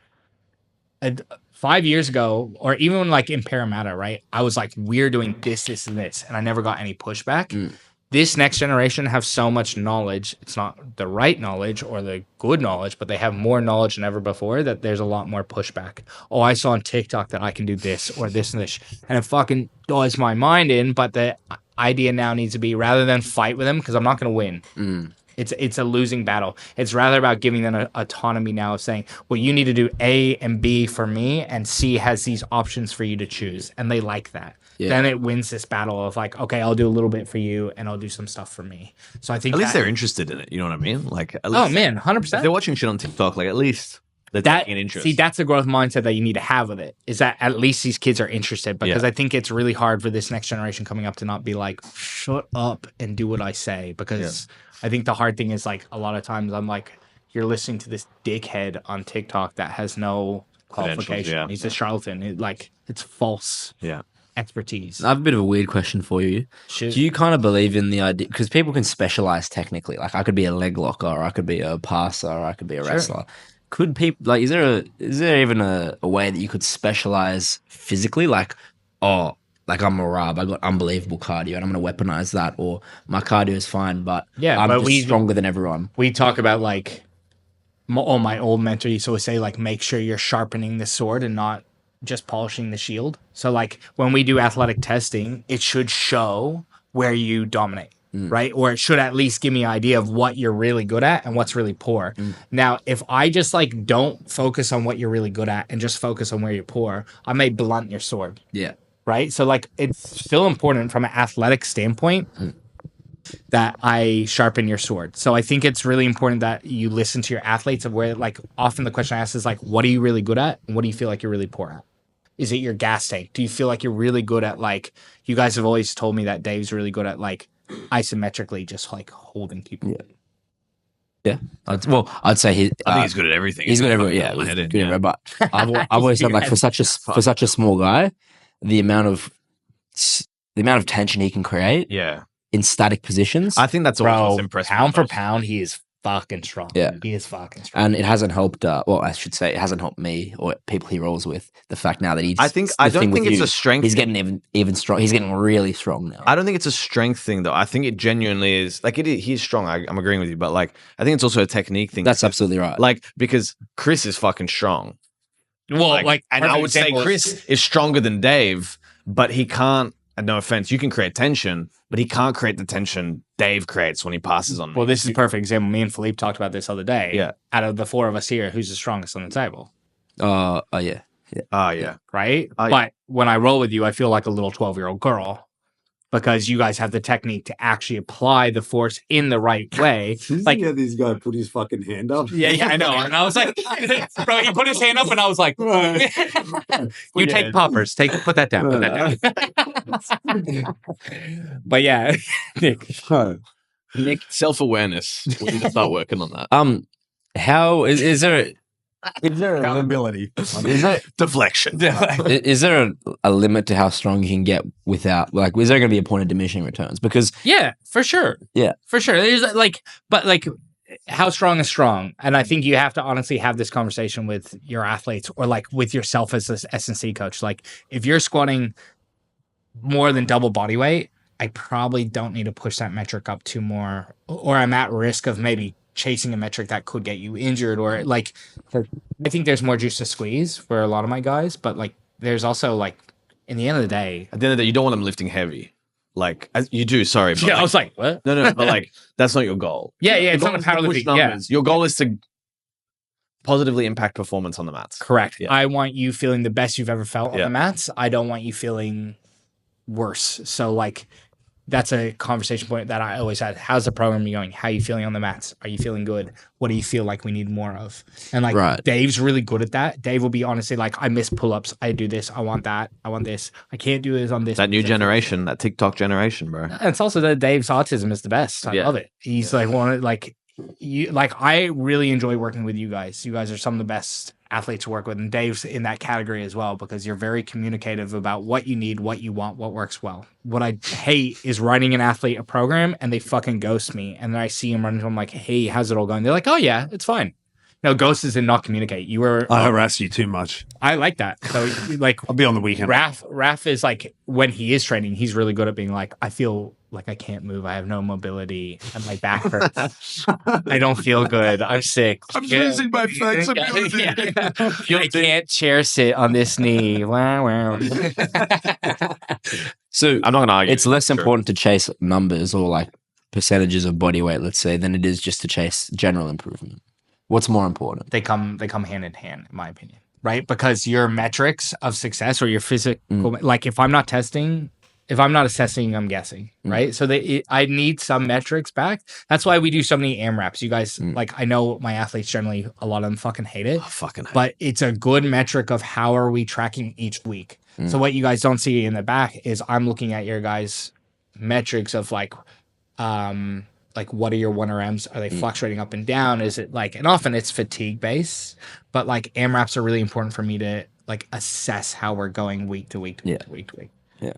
5 years ago, or even like in Parramatta, right? I was like, we're doing this, this, and this, and I never got any pushback. This next generation have so much knowledge. It's not the right knowledge or the good knowledge, but they have more knowledge than ever before that there's a lot more pushback. Oh, I saw on TikTok that I can do this or this and this. And it fucking does my mind in. But the idea now needs to be, rather than fight with them, because I'm not going to win. It's a losing battle. It's rather about giving them autonomy now of saying, well, you need to do A and B for me, and C has these options for you to choose. And they like that. Then it wins this battle of like, okay, I'll do a little bit for you and I'll do some stuff for me. So I think at least they're interested in it. You know what I mean? Like, at oh least, man, 100%. if they're watching shit on TikTok, like at least they're taking an interest. See, that's the growth mindset that you need to have with it, is that at least these kids are interested, because I think it's really hard for this next generation coming up to not be like, shut up and do what I say. Because I think the hard thing is like a lot of times I'm like, you're listening to this dickhead on TikTok that has no qualification. He's a charlatan. It's false. Expertise. I have a bit of a weird question for you. Shoot. Do you kind of believe in the idea, because people can specialize technically, like I could be a leg locker, or I could be a passer, or I could be a wrestler. Could people, like, is there even a way that you could specialize physically, like, oh, like I'm a Rab, I got unbelievable cardio and I'm going to weaponize that, or my cardio is fine, but I'm just stronger than everyone. We talk about like, my old mentor used to always say, like, make sure you're sharpening the sword and not just polishing the shield. So like when we do athletic testing, it should show where you dominate, right? Or it should at least give me an idea of what you're really good at and what's really poor. Now, if I just like don't focus on what you're really good at and just focus on where you're poor, I may blunt your sword. Right? So like it's still important from an athletic standpoint that I sharpen your sword. So I think it's really important that you listen to your athletes of where, like, often the question I ask is like, what are you really good at? And what do you feel like you're really poor at? Is it your gas tank? Do you feel like you're really good at, like, you guys have always told me that Dave's really good at like isometrically just like holding people. I'd say I think he's good at everything. He's good at everything. Yeah, good at everything. But I've always said, like, for such a small guy, the amount of tension he can create in static positions. I think that's always impressive. Pound for pound, he is fucking strong. He is fucking strong. And it hasn't helped. I should say, it hasn't helped me or people he rolls with. The fact now that he's, I don't think it's a strength. He's getting even strong. He's getting really strong now. I don't think it's a strength thing, though. I think it genuinely is. Like, he's strong. I'm agreeing with you, but like, I think it's also a technique thing. That's absolutely right. Like, because Chris is fucking strong. Well, and I would say Chris is stronger than Dave, but he can't. And no offense, you can create tension, but he can't create the tension Dave creates when he passes on me. Well, this is a perfect example. Me and Philippe talked about this the other day. Out of the four of us here, who's the strongest on the table? Yeah. Right? But when I roll with you, I feel like a little 12-year-old girl. because you guys have the technique to actually apply the force in the right way. Like, yeah, this guy put his fucking hand up. yeah, I know. And I was like, bro, he put his hand up and I was like, you take poppers. Put that down. Put that down. But yeah, Nick, self-awareness. We need to start working on that. How is there Accountability. Deflection. is there a limit to how strong you can get without, like, is there going to be a point of diminishing returns? Because yeah, for sure. Yeah. For sure. There's but how strong is strong? And I think you have to honestly have this conversation with your athletes or like with yourself as an S&C coach. Like if you're squatting more than double body weight, I probably don't need to push that metric up to more, or I'm at risk of maybe chasing a metric that could get you injured, or like, I think there's more juice to squeeze for a lot of my guys, but like, there's also like, in the end of the day, You don't want them lifting heavy. Like, you do, sorry. But I was like, what? No, but like, that's not your goal. Yeah, Your it's goal not a is to push powerlifting. Yeah. numbers. Your goal is to positively impact performance on the mats. Correct. Yeah. I want you feeling the best you've ever felt on Yeah. the mats. I don't want you feeling worse. So like, that's a conversation point that I always had. How's the program going? How are you feeling on the mats? Are you feeling good? What do you feel like we need more of? And like Right. Dave's really good at that. Dave will be honestly like, I miss pull-ups. I do this. I want that. I want this. I can't do this on this. That new generation, that TikTok generation, bro. And it's also that Dave's autism is the best. I Yeah. love it. He's like I really enjoy working with you guys. You guys are some of the best athletes to work with, and Dave's in that category as well because you're very communicative about what you need, what you want, what works well. What I hate is writing an athlete a program and they fucking ghost me, and then I see him running to them like, "Hey, how's it all going?" They're like, "Oh yeah, it's fine." No, ghost is in not communicate. You were. I harass you too much. I like that. So like, I'll be on the weekend. Raph is like, when he is training, he's really good at being like, I feel like I can't move. I have no mobility and my back hurts. I don't feel good. I'm sick. I'm losing my flexibility. I can't chair sit on this knee. Wow, wow. so I'm not going to argue. it's less important to chase numbers or like percentages of body weight, let's say, than it is just to chase general improvement. What's more important? They come hand in hand, in my opinion, right? Because your metrics of success or your physical, like if I'm not testing, if I'm not assessing, I'm guessing, right? So I need some metrics back. That's why we do so many AMRAPs. You guys, like, I know my athletes generally, a lot of them fucking hate it. But it's a good metric of how are we tracking each week. So what you guys don't see in the back is I'm looking at your guys' metrics of like what are your 1RMs? Are they fluctuating up and down? Is it like, and often it's fatigue based, but like AMRAPs are really important for me to like assess how we're going week to week to week to week to week. Yeah.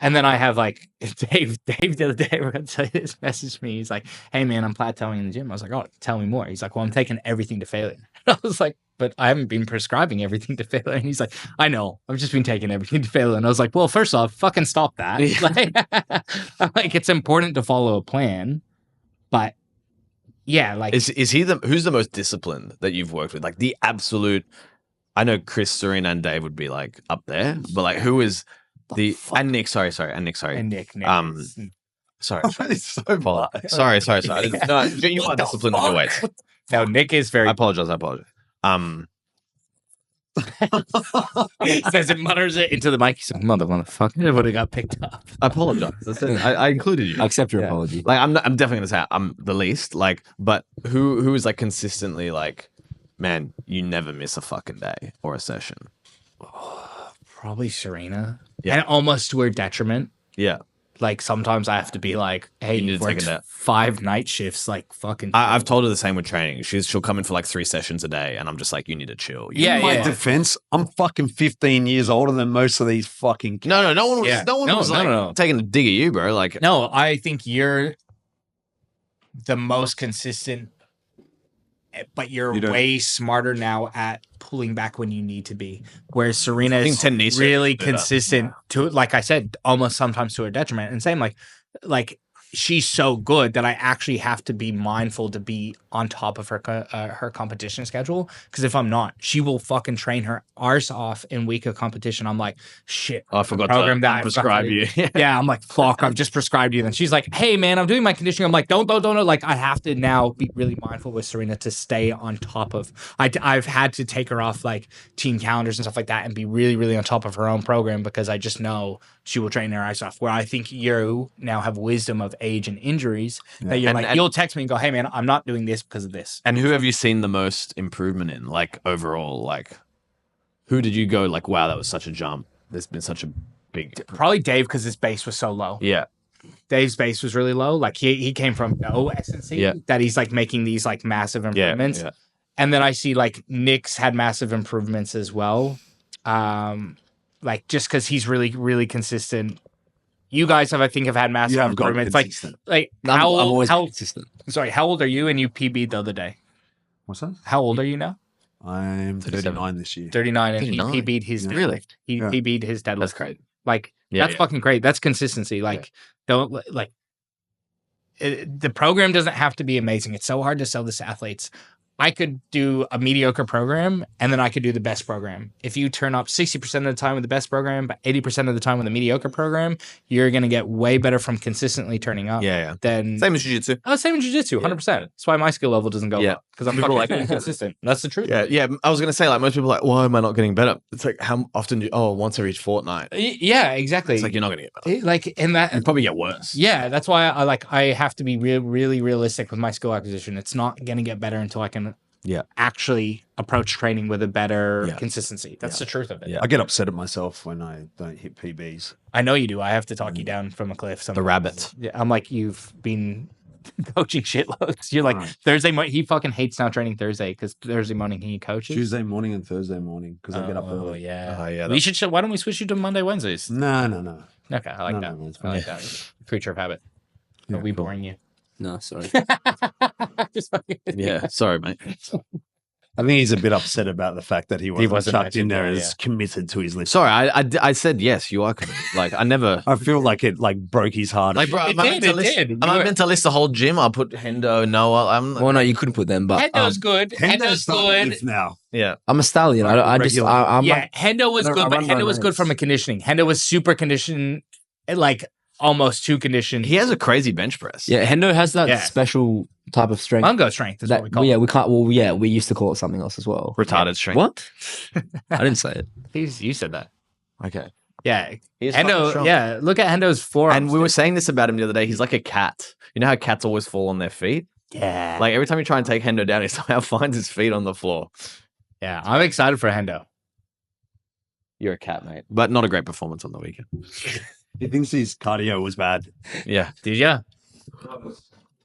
And then I have like Dave the other day, we're going to tell you this, messaged me. He's like, "Hey man, I'm plateauing in the gym." I was like, "Oh, tell me more." He's like, "Well, I'm taking everything to failure." I was like, "But I haven't been prescribing everything to failure." And he's like, "I know, I've just been taking everything to failure." And I was like, "Well, first off, fucking stop that." Like, it's important to follow a plan. But yeah, like Is he who's the most disciplined that you've worked with? Like the absolute. I know Chris, Serena, and Dave would be like up there, but like who is and Nick? Sorry, and Nick. Sorry, and Nick. Sorry. It's so Paul. Sorry. No, you are disciplined in your weights. No, Nick is very. I apologize. Says it, mutters it into the mic. He's like, motherfucker, it would have got picked up. I apologize. I included you. I accept your apology. Like I'm definitely gonna say I'm the least. Like, but who is like consistently like, man, you never miss a fucking day or a session. Probably Serena. Yeah. And almost to her detriment. Yeah. Like sometimes I have to be like, "Hey, You need you to take worked a nap." 5 night shifts, like fucking." I've told her the same with training. She'll come in for like 3 sessions a day, and I'm just like, you need to chill. Yeah, In my defense, I'm fucking 15 years older than most of these fucking kids. No one was. Yeah. No one was No. taking a dig at you, bro. Like, No, I think you're the most consistent, but you're You don't- way smarter now at pulling back when you need to be. Whereas Serena think is Tenisa really did that. consistent to, like I said, almost sometimes to her detriment. And same like she's so good that I actually have to be mindful to be on top of her competition schedule. Because if I'm not, she will fucking train her arse off in week of competition. I'm like, shit. I forgot program to that I prescribe you. Yeah, I'm like, fuck, I've just prescribed you. Then she's like, hey man, I'm doing my conditioning. I'm like, don't. Like, I have to now be really mindful with Serena to stay on top of. I've had to take her off like team calendars and stuff like that, and be really, really on top of her own program because I just know she will train her eyes off. Where I think you now have wisdom of age and injuries that you're like, you'll text me and go, hey man, I'm not doing this because of this. And who have you seen the most improvement in, like overall? Like, who did you go like, wow, that was such a jump? There's been such a big. Probably Dave because his base was so low. Yeah. Dave's base was really low. Like he came from no S&C that he's like making these like massive improvements. Yeah. And then I see like Nick's had massive improvements as well. Like just because he's really, really consistent. You guys have, I think, have had massive improvements. Like I'm always consistent. Sorry, how old are you? And you PB'd the other day. What's that? How old are you now? I'm 39 this year. 39, and 39? he PB'd his Really? He PB'd his deadlift. That's crazy. Like that's fucking great. That's consistency. Like don't like the program doesn't have to be amazing. It's so hard to sell this to athletes. I could do a mediocre program and then I could do the best program. If you turn up 60% of the time with the best program, but 80% of the time with a mediocre program, you're going to get way better from consistently turning up. Than same as jiu-jitsu. Oh, same as jiu-jitsu, 100%. That's why my skill level doesn't go up because I'm fucking like consistent. That's the truth. Yeah. I was gonna say, like, most people are like, why am I not getting better? It's like, how often do you, once every fortnight. Yeah, exactly. It's like you're not gonna get better. Like in that, You probably get worse. Yeah, that's why I have to be really realistic with my skill acquisition. It's not going to get better until I can actually approach training with a better consistency. That's the truth of it. Yeah. I get upset at myself when I don't hit PBs. I know you do. I have to talk you down from a cliff. The rabbit. Yeah, I'm like, you've been coaching shitloads. You're like, Thursday morning. He fucking hates now training Thursday because Thursday morning he coaches. Tuesday morning and Thursday morning because I get up early. Yeah. We should. Why don't we switch you to Monday, Wednesdays? No. Okay, I like that. No, I like that. Creature of habit. Are we boring you? No, sorry. Yeah, sorry, mate. I think he's a bit upset about the fact that he wasn't chucked in there as committed to his list. Sorry, I said yes. You are committed. Like I never. I feel like it like broke his heart. Like, bro, It did. Am I meant to list the whole gym? I'll put Hendo, Noah. Well, no, you couldn't put them, but Hendo's good. Hendo's good. now. Yeah, I'm a stallion. I'm Hendo was good, but run Hendo was my good race. from a conditioning. Hendo was super conditioned, like almost too conditioned. he has a crazy bench press. Yeah, Hendo has that special type of strength. Mungo strength is what we call it. We can't. Well, yeah, we used to call it something else as well. Retarded strength. What? I didn't say it. You said that. Okay. Yeah. He's fucking Hendo, strong. yeah. Look at Hendo's forearms. And we were saying this about him the other day. He's like a cat. You know how cats always fall on their feet? Yeah. Like every time you try and take Hendo down, he somehow finds his feet on the floor. Yeah. I'm excited for Hendo. You're a cat, mate. But not a great performance on the weekend. He thinks his cardio was bad. Yeah. Did ya?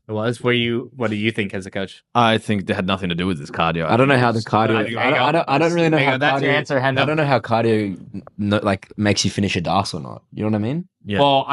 It was. What do you think as a coach? I think it had nothing to do with his cardio. I don't know how the cardio. I don't really know how That's your cardio. answer, Hendo. I don't know how cardio like makes you finish a DAS or not. You know what I mean? Yeah. Well,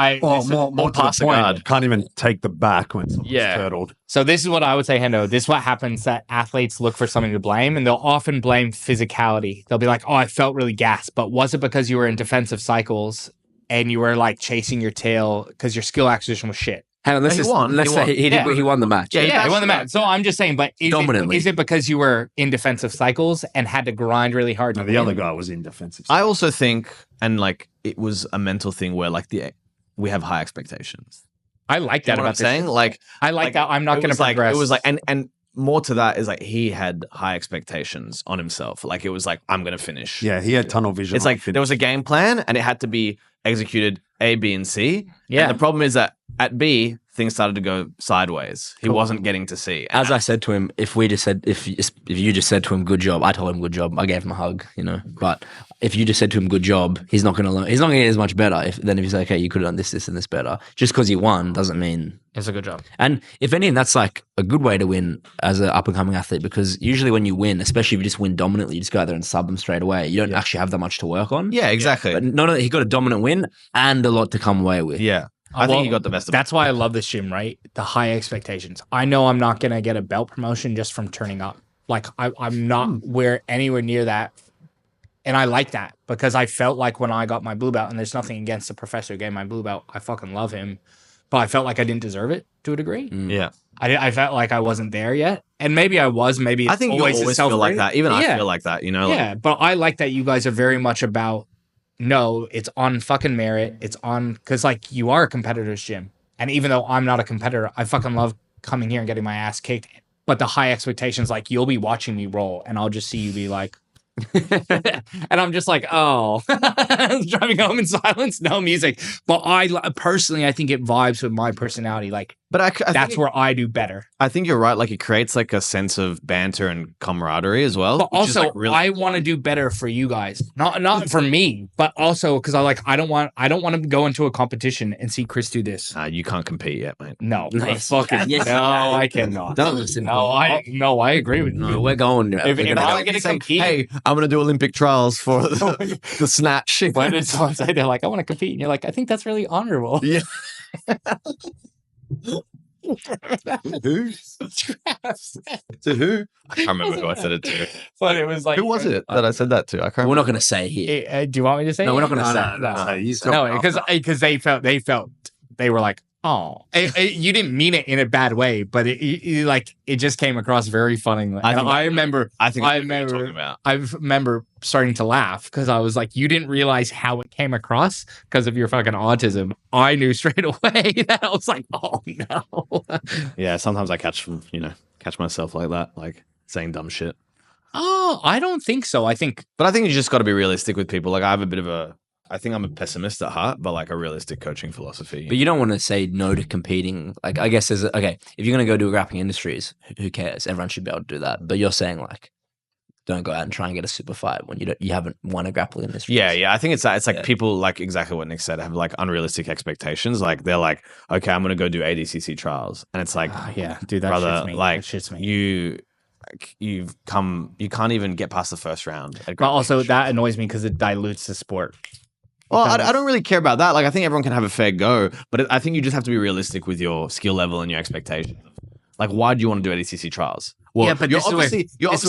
More to pass the a point, guard. can't even take the back when someone's turtled. So this is what I would say, Hendo. This is what happens that athletes look for something to blame, and they'll often blame physicality. They'll be like, "Oh, I felt really gassed," but was it because you were in defensive cycles and you were like chasing your tail because your skill acquisition was shit? Hang on, let's He just won. let's He say won. he did. He won the match. Yeah, he won the match. So I'm just saying, but Dominantly. Is it because you were in defensive cycles and had to grind really hard? No, to the win? other guy was in defensive. I also think, and like it was a mental thing where like we have high expectations. I like You that know what about I'm saying? Like I like that. I'm not it going to was like progress. it was like and more to that is like he had high expectations on himself. Like it was like I'm gonna finish. Yeah, he had tunnel vision. It's like there was a game plan and it had to be executed A, B, and C. Yeah. And the problem is that at B things started to go sideways. He wasn't getting to C. As I said to him, if you just said to him good job, I told him good job. I gave him a hug, you know. But if you just said to him good job, he's not going to learn. He's not going to get as much better than if you say, okay, you could have done this, and this better. Just because you won doesn't mean it's a good job. And if anything, that's like a good way to win as an up and coming athlete, because usually when you win, especially if you just win dominantly, you just go out there and sub them straight away. You don't actually have that much to work on. Yeah, exactly. But not only he got a dominant win and a lot to come away with. Yeah. I think he got the best of it. That's why I love this gym, right? The high expectations. I know I'm not going to get a belt promotion just from turning up. Like I'm not anywhere near that. And I like that because I felt like when I got my blue belt, and there's nothing against the professor who gave my blue belt, I fucking love him. but I felt like I didn't deserve it to a degree. Yeah. I felt like I wasn't there yet, and maybe I was. Maybe I think you always feel like that. Even I feel like that. You know. Yeah, but I like that you guys are very much about. No, it's on fucking merit. It's on because like you are a competitor's gym, and even though I'm not a competitor, I fucking love coming here and getting my ass kicked. But the high expectations, like you'll be watching me roll, and I'll just see you be like. And I'm just like, oh, driving home in silence, no music. But I personally, I think it vibes with my personality. Like, but I that's think, where I do better. I think you're right. Like, it creates like a sense of banter and camaraderie as well. But also, like really I want to do better for you guys, not for me, but also because I don't want to go into a competition and see Chris do this. you can't compete yet, mate. No, Nice. fucking Yes. no, I cannot. Don't listen. I agree with you. No, we're going. If we're I gonna don't get to compete, Hey, I'm gonna do Olympic trials for the snatch. when it's someone say they're like, I want to compete, and you're like, I think that's really honorable. Yeah. Who? To who? I can't remember who I said it to. But it was like, Who was it that I said that to? I can't We're remember. not going to say here. Do you want me to say? No, it? we're not going to say. No, because they felt they were like, oh, you didn't mean it in a bad way, but it just came across very funny. I remember starting to laugh because I was like, you didn't realize how it came across because of your fucking autism. I knew straight away that I was like, oh no. Yeah, sometimes I catch myself like that, like saying dumb shit. Oh, I don't think so. But I think you just got to be realistic with people. Like I think I'm a pessimist at heart, but like a realistic coaching philosophy. But you don't want to say no to competing. Like, I guess if you're going to go do grappling industries, who cares? Everyone should be able to do that. But you're saying like, don't go out and try and get a super fight when you haven't won a grappling industry. Yeah. I think it's that. It's like people, like exactly what Nick said, have like unrealistic expectations. Like they're like, okay, I'm going to go do ADCC trials. And it's like, yeah, dude, that brother, shits me. like That shits me. you can't even get past the first round. But also that annoys me because it dilutes the sport. Well, I don't really care about that. Like, I think everyone can have a fair go, but I think you just have to be realistic with your skill level and your expectations. Like, why do you want to do ADCC trials? Well, yeah, but this is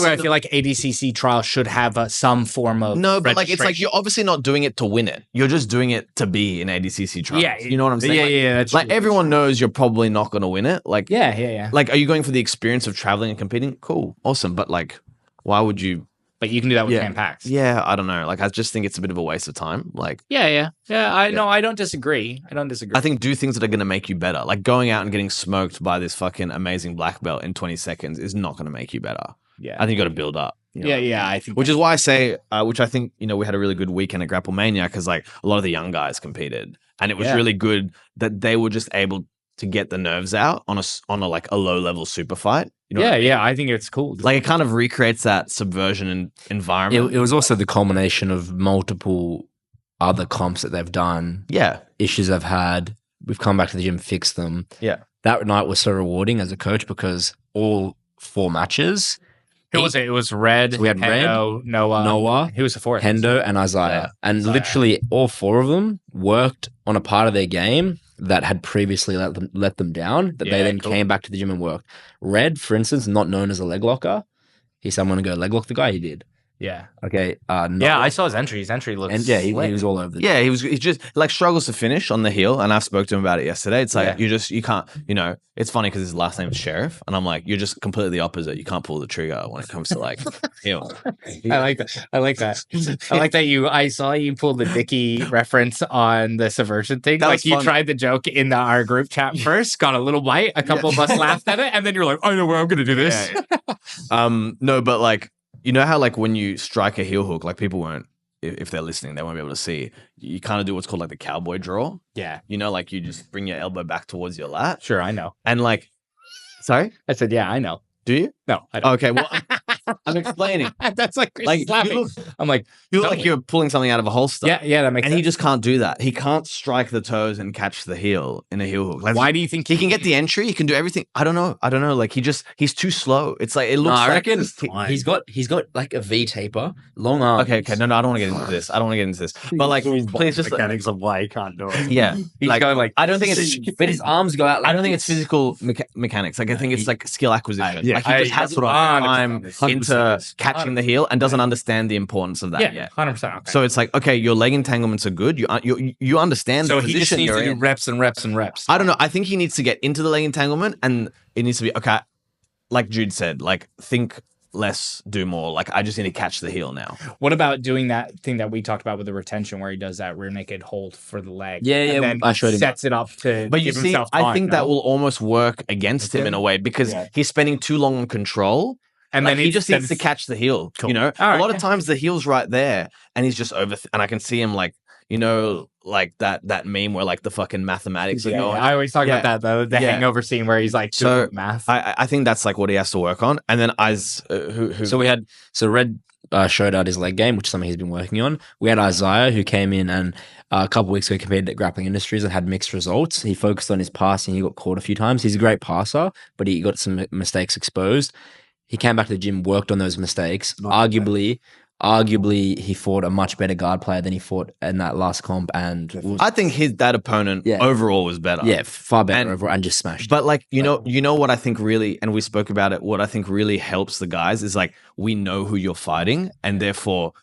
where I feel like ADCC trials should have some form of but like it's like you're obviously not doing it to win it. You're just doing it to be in ADCC trials. Yeah, you know what I'm saying? Yeah, that's like true. everyone knows you're probably not going to win it. Like, yeah. Like, are you going for the experience of traveling and competing? Cool, awesome. But like, why would you? But you can do that with Cam Packs. Yeah, I don't know. Like, I just think it's a bit of a waste of time. Like, yeah. No, I don't disagree. I think do things that are going to make you better. Like going out and getting smoked by this fucking amazing black belt in 20 seconds is not going to make you better. Yeah, I think you got to build up. You know? Yeah. I think, which is why I say, which I think we had a really good weekend at Grapplemania because like a lot of the young guys competed, and it was really good that they were just able to get the nerves out on a like a low level super fight. You know what I mean? I think it's cool. Like it kind of recreates that subversion and environment. It was also the culmination of multiple other comps that they've done. Yeah. Issues they've had. We've come back to the gym, fixed them. Yeah. That night was so rewarding as a coach because all 4 matches. Who was it? It was Red. So we had Hendo, Noah. Who was the fourth? Hendo and Isaiah. And literally all 4 of them worked on a part of their game that had previously let them down, that they then came back to the gym and worked. Red, for instance, not known as a leg locker. He said, I'm going to go leg lock the guy. He did. Yeah. Okay. I saw his entry. His entry looks... And he was all over the Yeah, he just like struggles to finish on the heel, and I spoke to him about it yesterday. It's like you can't, it's funny because his last name is Sheriff, and I'm like, you're just completely the opposite. You can't pull the trigger when it comes to like heel. I like that. I like that I saw you pull the Dickie reference on the subversion thing. That Like was you fun. tried the joke in our group chat first, got a little bite, a couple of us laughed at it, and then you're like, I know where I'm going to do this. No, but like, you know how like when you strike a heel hook, like people won't, if they're listening, they won't be able to see. You kind of do what's called like the cowboy draw. Yeah. Like you just bring your elbow back towards your lat. Sure, I know. And like, sorry? I said, yeah, I know. Do you? No, I don't. Okay, well, I'm explaining. That's like Like, laughing. I'm like, You look like you're pulling something out of a holster. yeah, that makes And sense. he just can't do that. He can't strike the toes and catch the heel in a heel hook. Like, Why do you think he can get the entry? He can do everything. I don't know. Like he's too slow. It's like it looks. I like reckon he's got like a V taper, long arms. Okay. No, I don't want to get into this. But like, please just mechanics of why he can't do it. yeah. He's going like, I don't think it's. But his arms go out. Like I don't think it's physical mechanics. Like I think it's like skill acquisition. Yeah, like he just has a hard time. into 100%. catching the heel and doesn't understand the importance of that Yeah, yet. 100%. Okay. So it's like, okay, your leg entanglements are good. You understand So the he just position needs you're to do in. reps and reps and reps. I don't know. I think he needs to get into the leg entanglement, and it needs to be okay. Like Jude said, like think less, do more. Like I just need to catch the heel now. What about doing that thing that we talked about with the retention, where he does that rear naked hold for the leg? Yeah, and yeah, then I showed him. sets it up to But you give see, himself I time, think no? that will almost work against him in a way because he's spending too long on control. And Like, then he just needs to instead- catch the heel. Cool. You know, All right, a lot of yeah. times the heel's right there, and he's just over. And I can see him like, you know, like that meme where like the fucking mathematics are Yeah, going. I always talk Yeah. about that the Yeah. hangover scene where he's like So, doing math. I think that's like what he has to work on. And then who So Red showed out his leg game, which is something he's been working on. We had Isaiah, who came in and a couple of weeks ago competed at Grappling Industries and had mixed results. He focused on his passing. He got caught a few times. He's a great passer, but he got some mistakes exposed. He came back to the gym, worked on those mistakes. Arguably, he fought a much better guard player than he fought in that last comp, and was, I think that opponent Yeah. overall was better. yeah, far better And- overall, and just smashed. But like you know what I think really, and we spoke about it. What I think really helps the guys is like we know who you're fighting, and therefore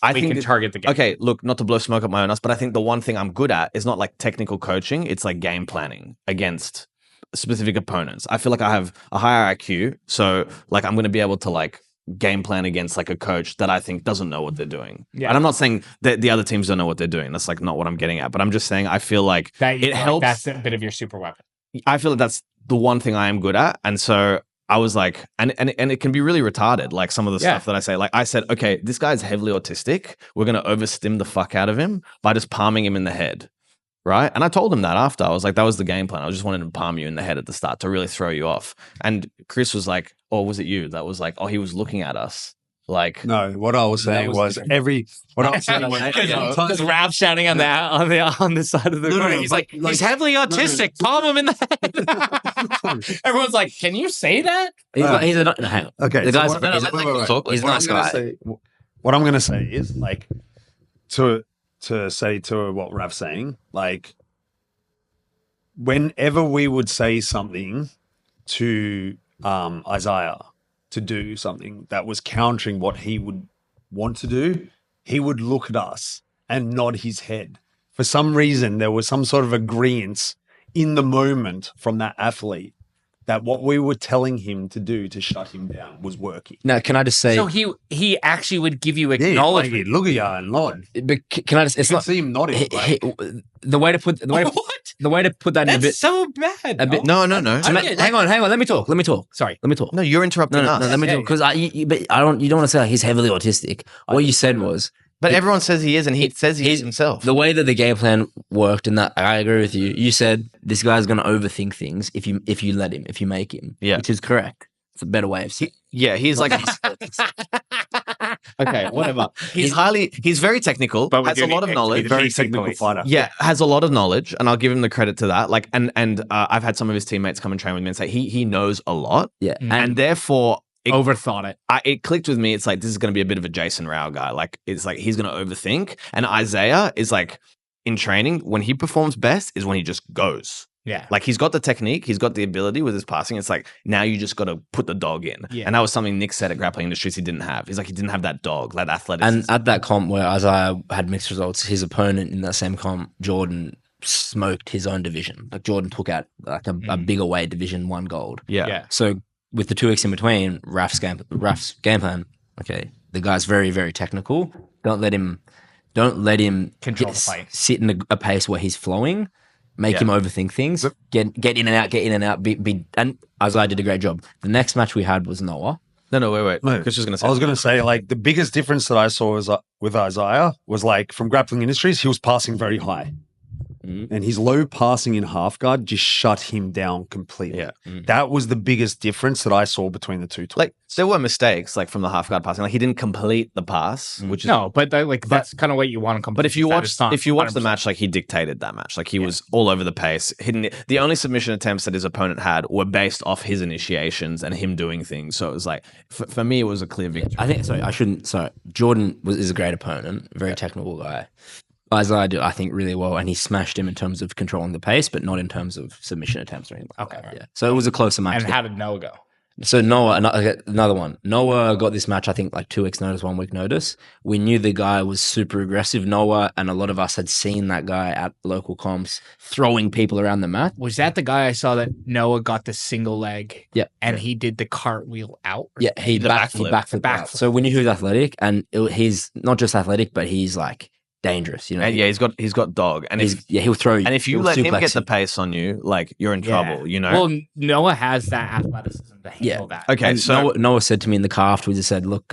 I we think can target the game. okay, look, not to blow smoke up my own ass, but I think the one thing I'm good at is not like technical coaching. It's like game planning against specific opponents. I feel like I have a higher IQ, so like I'm going to be able to like game plan against like a coach that I think doesn't know what they're doing. Yeah. And I'm not saying that the other teams don't know what they're doing. That's like not what I'm getting at. But I'm just saying I feel like That it helps. That's a bit of your super weapon. I feel like that's the one thing I am good at. And so I was like, and it can be really retarded, like some of the stuff that I say. Like I said, okay, this guy's heavily autistic. We're going to overstim the fuck out of him by just palming him in the head. Right. And I told him that after. I was like, that was the game plan. I just wanted to palm you in the head at the start to really throw you off. And Chris was like, or was it you that was like, oh, he was looking at us. Like, No, what I was saying was what I was saying was Because Raph shouting on the side of the No, no, corner. no, He's like- like, he's heavily autistic. Palm him in the head. Everyone's like, can you say that? he's a no, hang on. Okay, The so guy's what- he's wait, wait, wait. he's a What nice I'm gonna guy. say- what I'm going to say is like to say to what Raf's saying, like whenever we would say something to Isaiah to do something that was countering what he would want to do, he would look at us and nod his head. For some reason, there was some sort of agreement in the moment from that athlete that what we were telling him to do to shut him down was working. Now, can I just say? So he actually would give you Yeah, like, acknowledgement. he'd look at you and nod. But can I just? It's You can not see him nodding. like- the way to put the way to, What? the way to put that in a That's bit. so bad. a bit- no. Hang on. Let me talk. Sorry. Let me talk. No, you're interrupting No, us. let me Yeah, talk because but I don't. You don't want to say like, he's heavily autistic. What you said was But everyone says he is, and he says he is himself. the way that the game plan worked, and that I agree with you. You said this guy's going to overthink things if you let him, if you make him. Yeah. Which is correct. It's a better way of saying. Yeah, he's like okay, whatever. He's very technical, But we has do a lot need of to knowledge. be very PC technical police. fighter. Yeah, has a lot of knowledge, and I'll give him the credit to that. Like, and I've had some of his teammates come and train with me and say he knows a lot, Yeah. and therefore Overthought it. it clicked with me. It's like this is going to be a bit of a Jason Rao guy. Like it's like he's going to overthink, and Isaiah is like in training when he performs best is when he just goes. Yeah. Like he's got the technique, he's got the ability with his passing. It's like now you just got to put the dog in, Yeah. and that was something Nick said at Grappling Industries he didn't have. He's like he didn't have that dog, that athleticism. And at that comp where Isaiah had mixed results, his opponent in that same comp, Jordan, smoked his own division. Like Jordan took out like a bigger weight division, 1 gold. yeah. So with the 2 weeks in between, Raf's game plan. Okay, the guy's very, very technical. Don't let him Control the fight. sit in a pace where he's flowing. Make Yeah. him overthink things. Get in and out. And Isaiah did a great job. The next match we had was Noah. No, wait. No, Chris was going to say. I was going to say, like, the biggest difference that I saw was with Isaiah was like from Grappling Industries, he was passing very high. And his low passing in half guard just shut him down completely. Yeah. That was the biggest difference that I saw between the two. Like there were mistakes, like from the half guard passing. Like he didn't complete the pass, which is No, but that's kind of what you want to come. But if you watch the 100%. match, like he dictated that match. Like he was all over the pace, hitting it. The only submission attempts that his opponent had were based off his initiations and him doing things. So it was like for me, it was a clear victory. I think. Sorry. Jordan is a great opponent, very technical guy. Isaiah did, I think, really well, and he smashed him in terms of controlling the pace, but not in terms of submission attempts or anything. Okay, Like that. right. Yeah. So it was a closer match. And how did Noah go? So Noah, another one. Noah got this match, I think, like 2 weeks notice, 1 week notice. We knew the guy was super aggressive. Noah and a lot of us had seen that guy at local comps throwing people around the mat. Was that the guy I saw that Noah got the single leg? Yeah. And he did the cartwheel out? Yeah, he backflipped out. So we knew he was athletic, and he's not just athletic, but he's like dangerous. You know, And yeah, he's got dog, and he'll throw you. and if you he'll let him suplex get the you. pace on you, like you're in trouble. You know. Well, Noah has that athleticism to handle that. Okay, And so Noah said to me in the car afterwards, he said, look,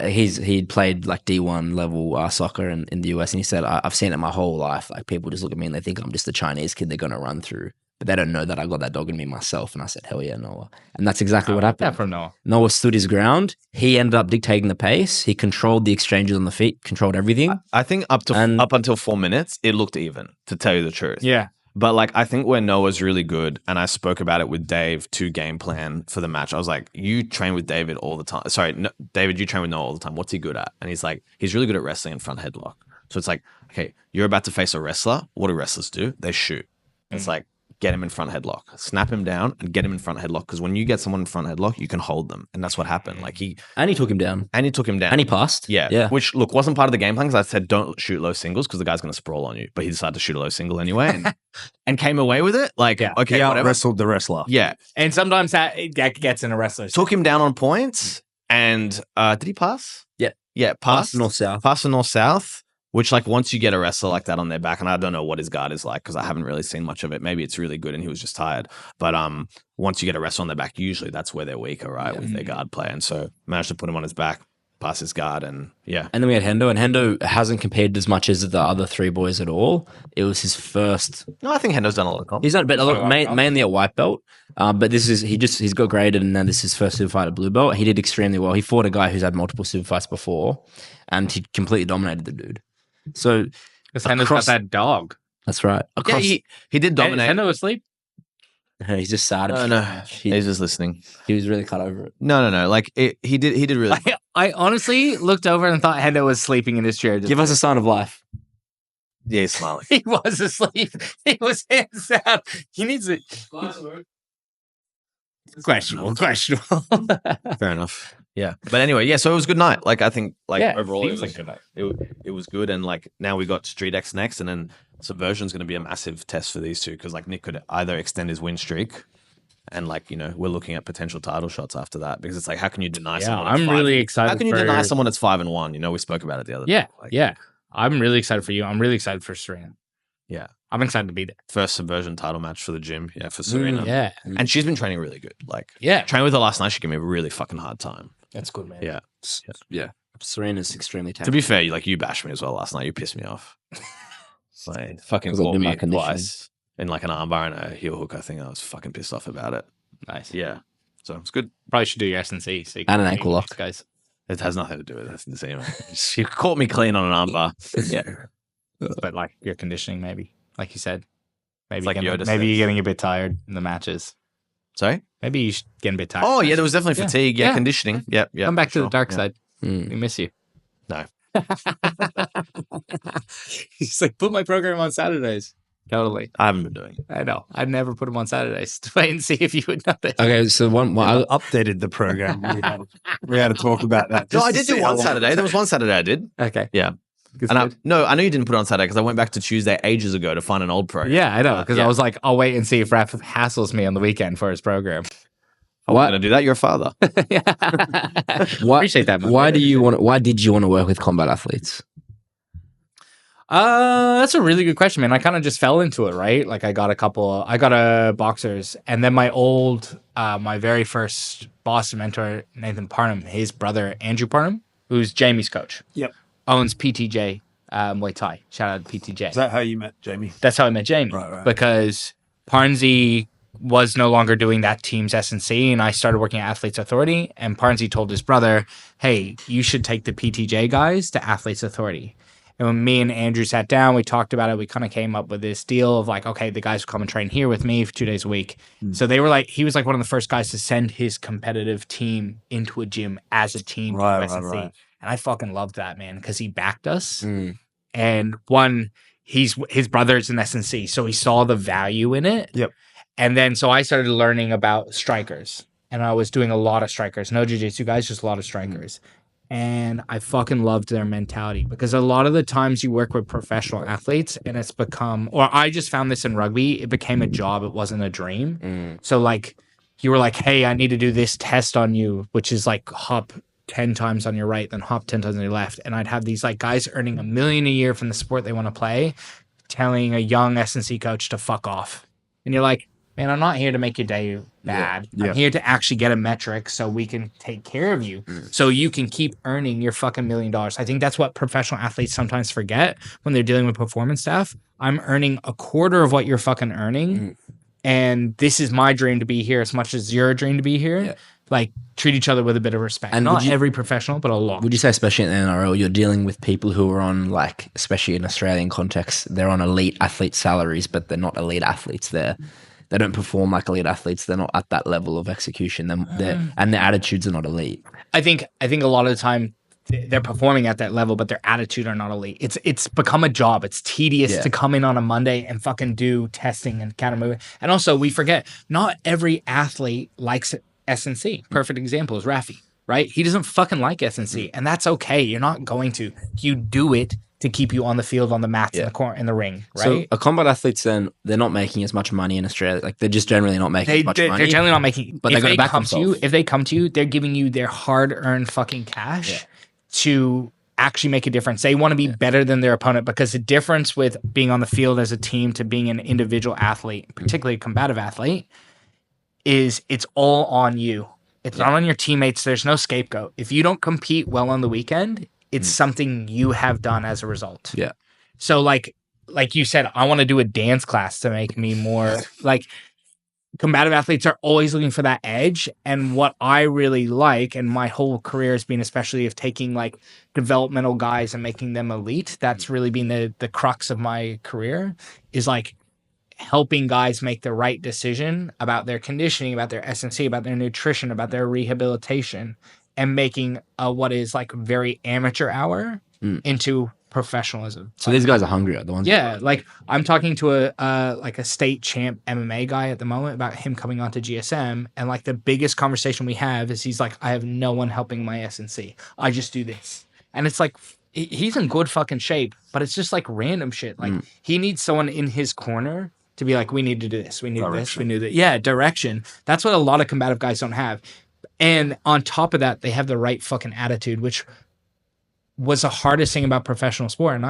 he'd played like D1 level soccer in the US, and he said, I've seen it my whole life. Like people just look at me and they think I'm just a Chinese kid they're going to run through, but they don't know that I got that dog in me myself. And I said, hell yeah, Noah. And that's exactly what happened. Yeah, from Noah. Noah stood his ground. He ended up dictating the pace. He controlled the exchanges on the feet, controlled everything. I think up until 4 minutes, it looked even. To tell you the truth, Yeah. But like, I think where Noah's really good, and I spoke about it with Dave to game plan for the match. I was like, you train with David all the time. Sorry, no, David, you train with Noah all the time. What's he good at? And he's like, he's really good at wrestling and front headlock. So it's like, okay, you're about to face a wrestler. What do wrestlers do? They shoot. It's like, get him in front headlock, snap him down and get him in front headlock. Because when you get someone in front headlock, you can hold them. And that's what happened. Like He took him down. And he took him down. And he passed. Yeah. Which, look, wasn't part of the game plan because I said don't shoot low singles because the guy's going to sprawl on you. But he decided to shoot a low single anyway and came away with it. Like, okay, He whatever. wrestled the wrestler. Yeah. And sometimes that gets in a wrestler's. Took him down on points. And did he pass? Yeah. Yeah, passed. North-south. Passed to north-south. Which, like, once you get a wrestler like that on their back, and I don't know what his guard is like because I haven't really seen much of it. Maybe it's really good and he was just tired. But once you get a wrestler on their back, usually that's where they're weaker, right, with their guard play. And so managed to put him on his back, pass his guard, and yeah. And then we had Hendo, and Hendo hasn't competed as much as the other 3 boys at all. It was his first. No, I think Hendo's done a lot of comp. He's done, but mainly at white belt. But he's got graded, and then this is his first super fight at blue belt. He did extremely well. He fought a guy who's had multiple super fights before, and he completely dominated the dude. So Because Hendo's got that dog. that's right. Yeah, he did dominate. Hendo asleep? He's just sad. No, He he's just listening. was really cut over it. No. Like he did really. I honestly looked over and thought Hendo was sleeping in his chair. Give us a sign of life. Yeah, he's smiling. He was asleep. He was hands down. He needs it. Questionable. Fair enough. Yeah, but anyway, yeah. So it was a good night. Like I think, like Yeah, overall, seems like a good night. it was good. And like now we got Street X next, and then Subversion's going to be a massive test for these two because like Nick could either extend his win streak, and like we're looking at potential title shots after that because it's like how can you deny someone? I'm really excited. How can you deny someone that's 5-1? We spoke about it the other day. Yeah. I'm really excited for you. I'm really excited for Serena. Yeah. I'm excited to be there. First Subversion title match for the gym. Yeah, for Serena. Yeah. And she's been training really good. Like, Yeah. training with her last night, she gave me a really fucking hard time. That's good, man. Yeah. Yeah. Serena's extremely To talented. be fair, you bashed me as well last night. You pissed me off. Like, fucking 'Cause I caught did my me conditioning. twice in like an armbar and a heel hook. I think I was fucking pissed off about it. Nice. Yeah. So it's good. Probably should do your S&C. So you And can an beat ankle lock. these guys. It has nothing to do with it. You caught me clean on an armbar. Yeah. But like your conditioning, maybe. Like you said. Maybe, like Yoda maybe says. you're getting a bit tired in the matches. Sorry? Maybe you should get a bit tired. Oh, yeah, there was definitely Yeah. fatigue. Yeah, Yeah. conditioning. Yep. Come back to the dark Yeah. side. Mm. We miss you. No. He's like, put my program on Saturdays. Totally. I haven't been doing it. I know. I'd never put them on Saturdays. To wait and see if you would notice. Okay, so one I updated the program. We had to talk about that. No, just I to did see do how one long- Saturday. There was one Saturday I did. Okay. Yeah. Good And I stuff. know you didn't put it on Saturday because I went back to Tuesday ages ago to find an old program. Yeah, I know. Because Yeah. I was like, I'll wait and see if Raph hassles me on the weekend for his program. I'm going to do that. You're a father. why, Appreciate that, man. Why did you want to work with combat athletes? That's a really good question, man. I kind of just fell into it, right? Like I got a boxers, and then my very first boss and mentor, Nathan Parnham, his brother Andrew Parnham, who's Jamie's coach. Yep. Owns PTJ Muay Thai. Shout out to PTJ. Is that how you met Jamie? That's how I met Jamie. Right. Because Parnsy was no longer doing that team's S&C, and I started working at Athletes Authority, and Parnsy told his brother, hey, you should take the PTJ guys to Athletes Authority. And when me and Andrew sat down, we talked about it. We kind of came up with this deal of like, okay, the guys will come and train here with me for 2 days a week. So they were like, he was like one of the first guys to send his competitive team into a gym as a team. Right, to S&C. right. And I fucking loved that, man, because he backed us. Mm. And his brother's in S&C, so he saw the value in it. Yep. And then so I started learning about strikers and I was doing a lot of strikers. No jiu-jitsu guys, just a lot of strikers. And I fucking loved their mentality because a lot of the times you work with professional athletes and it's become, or I just found this in rugby, it became a job. It wasn't a dream. So like you were like, hey, I need to do this test on you, which is like hop 10 times on your right, then hop 10 times on your left. And I'd have these like guys earning $1 million a year from the sport they want to play, telling a young S&C coach to fuck off. And you're like, man, I'm not here to make your day bad. I'm here to actually get a metric so we can take care of you so you can keep earning your fucking $1 million. I think that's what professional athletes sometimes forget when they're dealing with performance staff. I'm earning a quarter of what you're fucking earning. And this is my dream to be here as much as your dream to be here. Like, treat each other with a bit of respect. And not every professional, but a lot. Would you say, especially in the NRL, you're dealing with people who are on, like, especially in Australian context, they're on elite athlete salaries, but they're not elite athletes. They don't perform like elite athletes. They're not at that level of execution. And their attitudes are not elite. I think a lot of the time they're performing at that level, but their attitude are not elite. It's become a job. It's tedious to come in on a Monday and fucking do testing and counter movement. And also, we forget, not every athlete likes S&C. Perfect example is Rafi, right? He doesn't fucking like S&C, and that's okay. You're not going to. You do it to keep you on the field, on the mats, in the court, in the ring, right? So, a combat athletes then, they're not making as much money in Australia. Like, they're just generally not making as much money. They're generally not making, but they're going to back themselves. If they come to you, they're giving you their hard-earned fucking cash to actually make a difference. They want to be better than their opponent, because the difference with being on the field as a team to being an individual athlete, particularly a combative athlete, is it's all on you. It's not on your teammates. There's no scapegoat. If you don't compete well on the weekend, it's something you have done as a result. Yeah. So like you said, I want to do a dance class to make me more like, combative athletes are always looking for that edge. And what I really like, and my whole career has been, especially of taking like developmental guys and making them elite, that's really been the crux of my career, is like helping guys make the right decision about their conditioning, about their S&C, about their nutrition, about their rehabilitation, and making what is like very amateur hour into professionalism. So these guys are hungrier, the ones. Yeah, like I'm talking to a state champ MMA guy at the moment about him coming onto GSM, and like the biggest conversation we have is he's like, I have no one helping my S&C. I just do this, and it's like he's in good fucking shape, but it's just like random shit. Like he needs someone in his corner to be like, we need to do this, we need this, we need that. Yeah, direction. That's what a lot of combative guys don't have. And on top of that, they have the right fucking attitude, which was the hardest thing about professional sport. And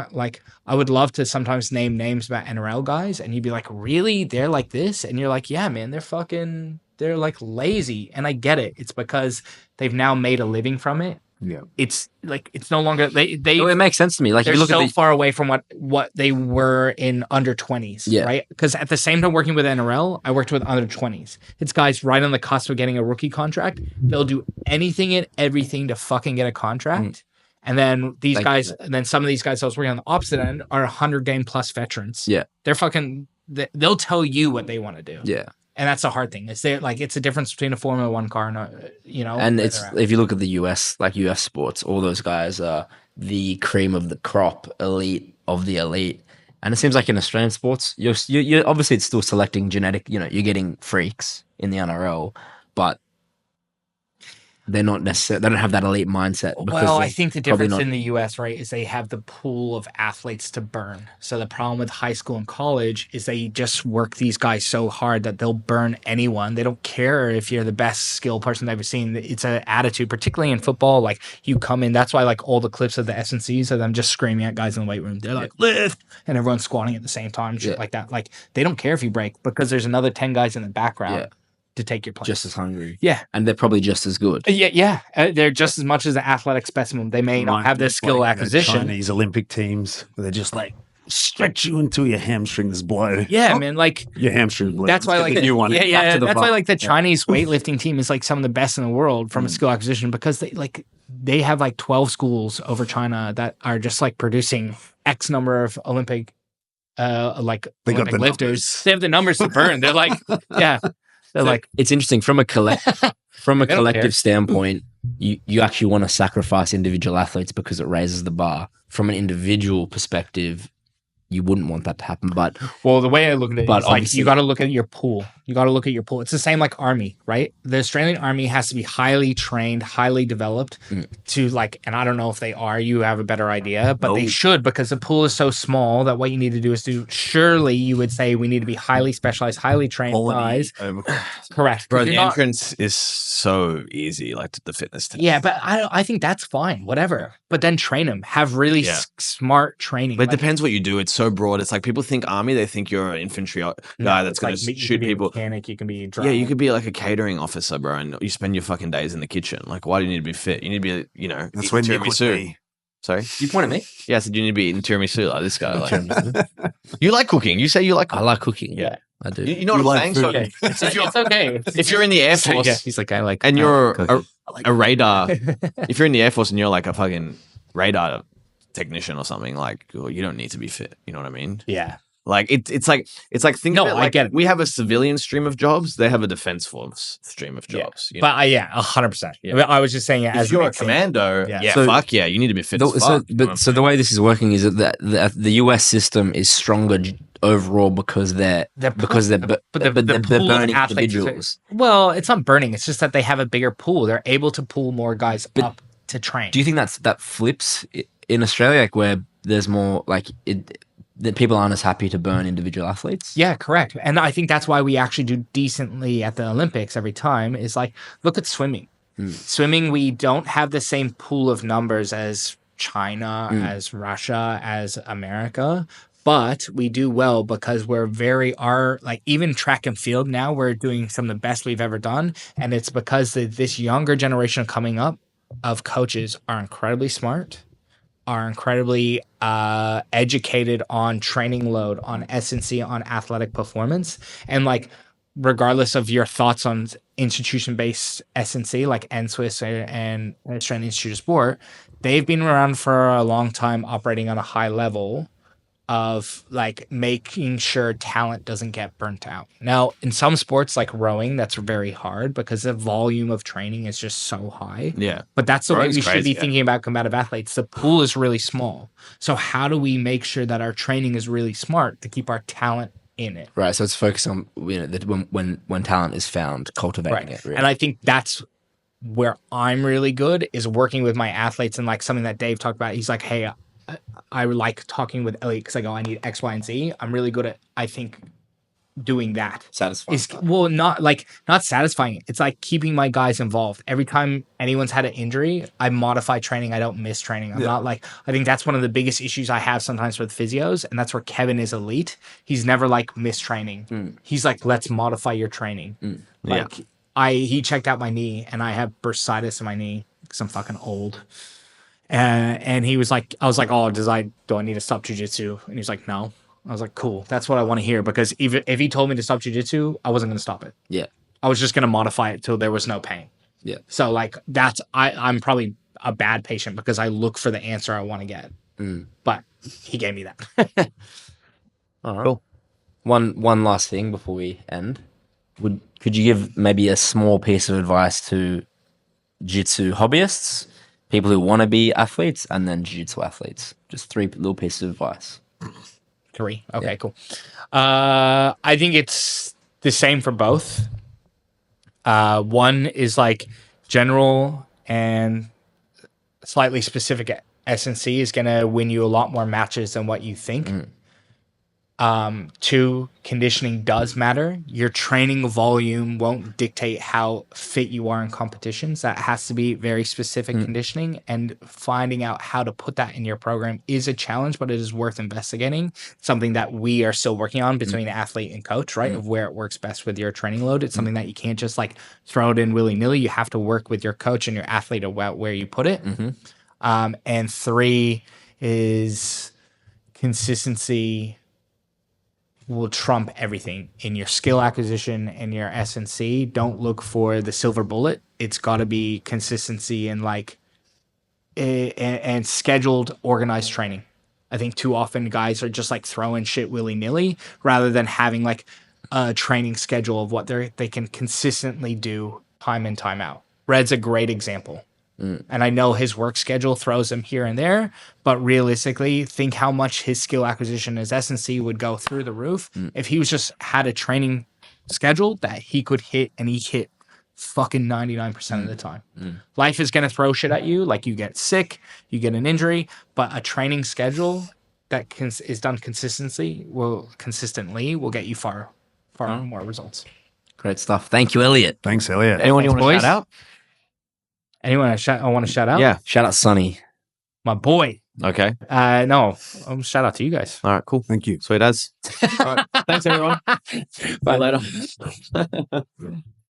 I would love to sometimes name names about NRL guys, and you'd be like, really? They're like this? And you're like, yeah, man, they're like lazy. And I get it. It's because they've now made a living from it. Yeah. It's like, it's no longer, it makes sense to me. Like, they're you look so far away from what they were in under 20s, right? Because at the same time working with NRL, I worked with under 20s. It's guys right on the cusp of getting a rookie contract. They'll do anything and everything to fucking get a contract. And then some of these guys I was working on the opposite end are 100-game plus veterans. Yeah. They're fucking, they'll tell you what they want to do. Yeah. And that's the hard thing. It's a difference between a Formula One car and And it's, if you look at the US, like US sports, all those guys are the cream of the crop, elite of the elite. And it seems like in Australian sports, you're obviously it's still selecting genetic, you're getting freaks in the NRL, but they're not necessarily, they don't have that elite mindset. Well, I think the difference in the US, right, is they have the pool of athletes to burn. So the problem with high school and college is they just work these guys so hard that they'll burn anyone. They don't care if you're the best skilled person they've ever seen. It's an attitude, particularly in football. Like, you come in, that's why like all the clips of the S&Cs are them just screaming at guys in the weight room. They're like, lift, and everyone's squatting at the same time, shit like that. Like, they don't care if you break, because there's another 10 guys in the background to take your place. Just as hungry. Yeah. And they're probably just as good. Yeah. They're just as much as an athletic specimen. They may not have their skill acquisition. Chinese Olympic teams, where they're just like, stretch you until your hamstrings blow. Yeah, man. Like, your hamstrings blow. That's why, like, you want that's why, like, the Chinese weightlifting team is like some of the best in the world from a skill acquisition, because they have like 12 schools over China that are just like producing X number of Olympic Olympic lifters. They have the numbers to burn. They're like, yeah. They're like, it's interesting from a collective standpoint. You actually want to sacrifice individual athletes because it raises the bar. From an individual perspective, you wouldn't want that to happen. But Well, the way I look at it But is like obviously- you got to look at your pool. You got to look at your pool. It's the same like army, right? The Australian army has to be highly trained, highly developed to like, and I don't know if they are, you have a better idea, but they should, because the pool is so small that what you need to do is surely you would say we need to be highly specialized, highly trained guys. Correct. Bro, You're the not- entrance is so easy, like to the fitness test. Yeah, but I think that's fine, whatever. But then train them. Have really Yeah. smart training. But it Like, depends what you do. It's so broad. It's like people think army, they think you're an infantry guy that's it's going like to you shoot can be a people. mechanic, you can be Yeah, you could be like a catering officer, bro, and you spend your fucking days in the kitchen. Like, why do you need to be fit? You need to be, you know, That's eating when Nick was tiramisu. me. Sorry? you point at me. Yeah, I said you need to be eating tiramisu like this guy. Like, you like cooking. You say you like I cooking. like cooking. Yeah. I do. You know what I'm like saying? food. So Okay. It's okay. if you're in the Air Force Yeah, he's like, I like, and you're cooking. a radar, if you're in the Air Force and you're like a fucking radar technician or something, like, well, you don't need to be fit. You know what I mean? yeah. Like it's like think No, of it I like get it. we have a civilian stream of jobs. They have a defense force stream of jobs. You know? But yeah, 100%. Yeah. I was just saying it as if you're a an example. commando, Yeah. yeah, So- fuck yeah, you need to be fit as fuck. So the way this is working is that the US system is stronger overall because they're But they're the pool of burning athletes individuals. Well, it's not burning. It's just that they have a bigger pool. They're able to pull more guys up to train. Do you think that flips in Australia, like where there's more like that people aren't as happy to burn individual athletes? Yeah, correct. And I think that's why we actually do decently at the Olympics every time is like, look at swimming. Swimming, we don't have the same pool of numbers as China, as Russia, as America. But we do well because we're like even track and field now, we're doing some of the best we've ever done. And it's because this younger generation coming up of coaches are incredibly smart, are incredibly educated on training load, on S&C, on athletic performance. And like, regardless of your thoughts on institution-based S&C, like NSWIS and Australian Institute of Sport, they've been around for a long time operating on a high level of like making sure talent doesn't get burnt out. Now, in some sports like rowing, that's very hard because the volume of training is just so high. Yeah. But that's the way Rowing's we should crazy, be yeah. thinking about combative athletes. The pool is really small. So how do we make sure that our training is really smart to keep our talent in it? Right. So it's focused on that when talent is found, cultivating it. Really. And I think that's where I'm really good is working with my athletes and like something that Dave talked about. He's like, hey, I like talking with Elliot because I go, I need X, Y, and Z. I'm really good at, I think, doing that. Satisfying. Not satisfying. It's like keeping my guys involved. Every time anyone's had an injury, I modify training. I don't miss training. I'm not like, I think that's one of the biggest issues I have sometimes with physios. And that's where Kevin is elite. He's never like missed training. He's like, let's modify your training. Like he checked out my knee and I have bursitis in my knee because I'm fucking old. And he was like, I was like, oh, do I need to stop jujitsu? And he's like, no. I was like, cool. That's what I want to hear because if he told me to stop jujitsu, I wasn't going to stop it. Yeah. I was just going to modify it till there was no pain. Yeah. So like I'm probably a bad patient because I look for the answer I want to get. But he gave me that. All right. Cool. One last thing before we end. Could you give maybe a small piece of advice to jiu-jitsu hobbyists, people who want to be athletes, and then jiu-jitsu athletes? Just 3 little pieces of advice. 3. Okay, cool. I think it's the same for both. One is like general and slightly specific S&C is going to win you a lot more matches than what you think. 2, conditioning does matter. Your training volume won't dictate how fit you are in competitions. That has to be very specific conditioning, and finding out how to put that in your program is a challenge, but it is worth investigating. Something that we are still working on between athlete and coach, right? Of where it works best with your training load. It's something that you can't just like throw it in willy-nilly. You have to work with your coach and your athlete about where you put it. And 3 is consistency will trump everything in your skill acquisition and your S&C. Don't look for the silver bullet. It's got to be consistency and like and scheduled, organized training. I think too often guys are just like throwing shit willy-nilly rather than having like a training schedule of what they can consistently do time in, time out. Red's a great example. And I know his work schedule throws him here and there, but realistically, think how much his skill acquisition as S&C would go through the roof if he was just had a training schedule that he could hit, and he hit fucking 99% of the time. Life is going to throw shit at you, like you get sick, you get an injury, but a training schedule that is done consistently will get you far more results. Great stuff. Thank you, Elliot. Thanks, Elliot. Anyone you want to boys. shout out? Anyone I want to shout out? Yeah. Shout out Sonny. My boy. Okay. No, shout out to you guys. All right. Cool. Thank you. Sweet as. All right. Thanks, everyone. Bye. Later.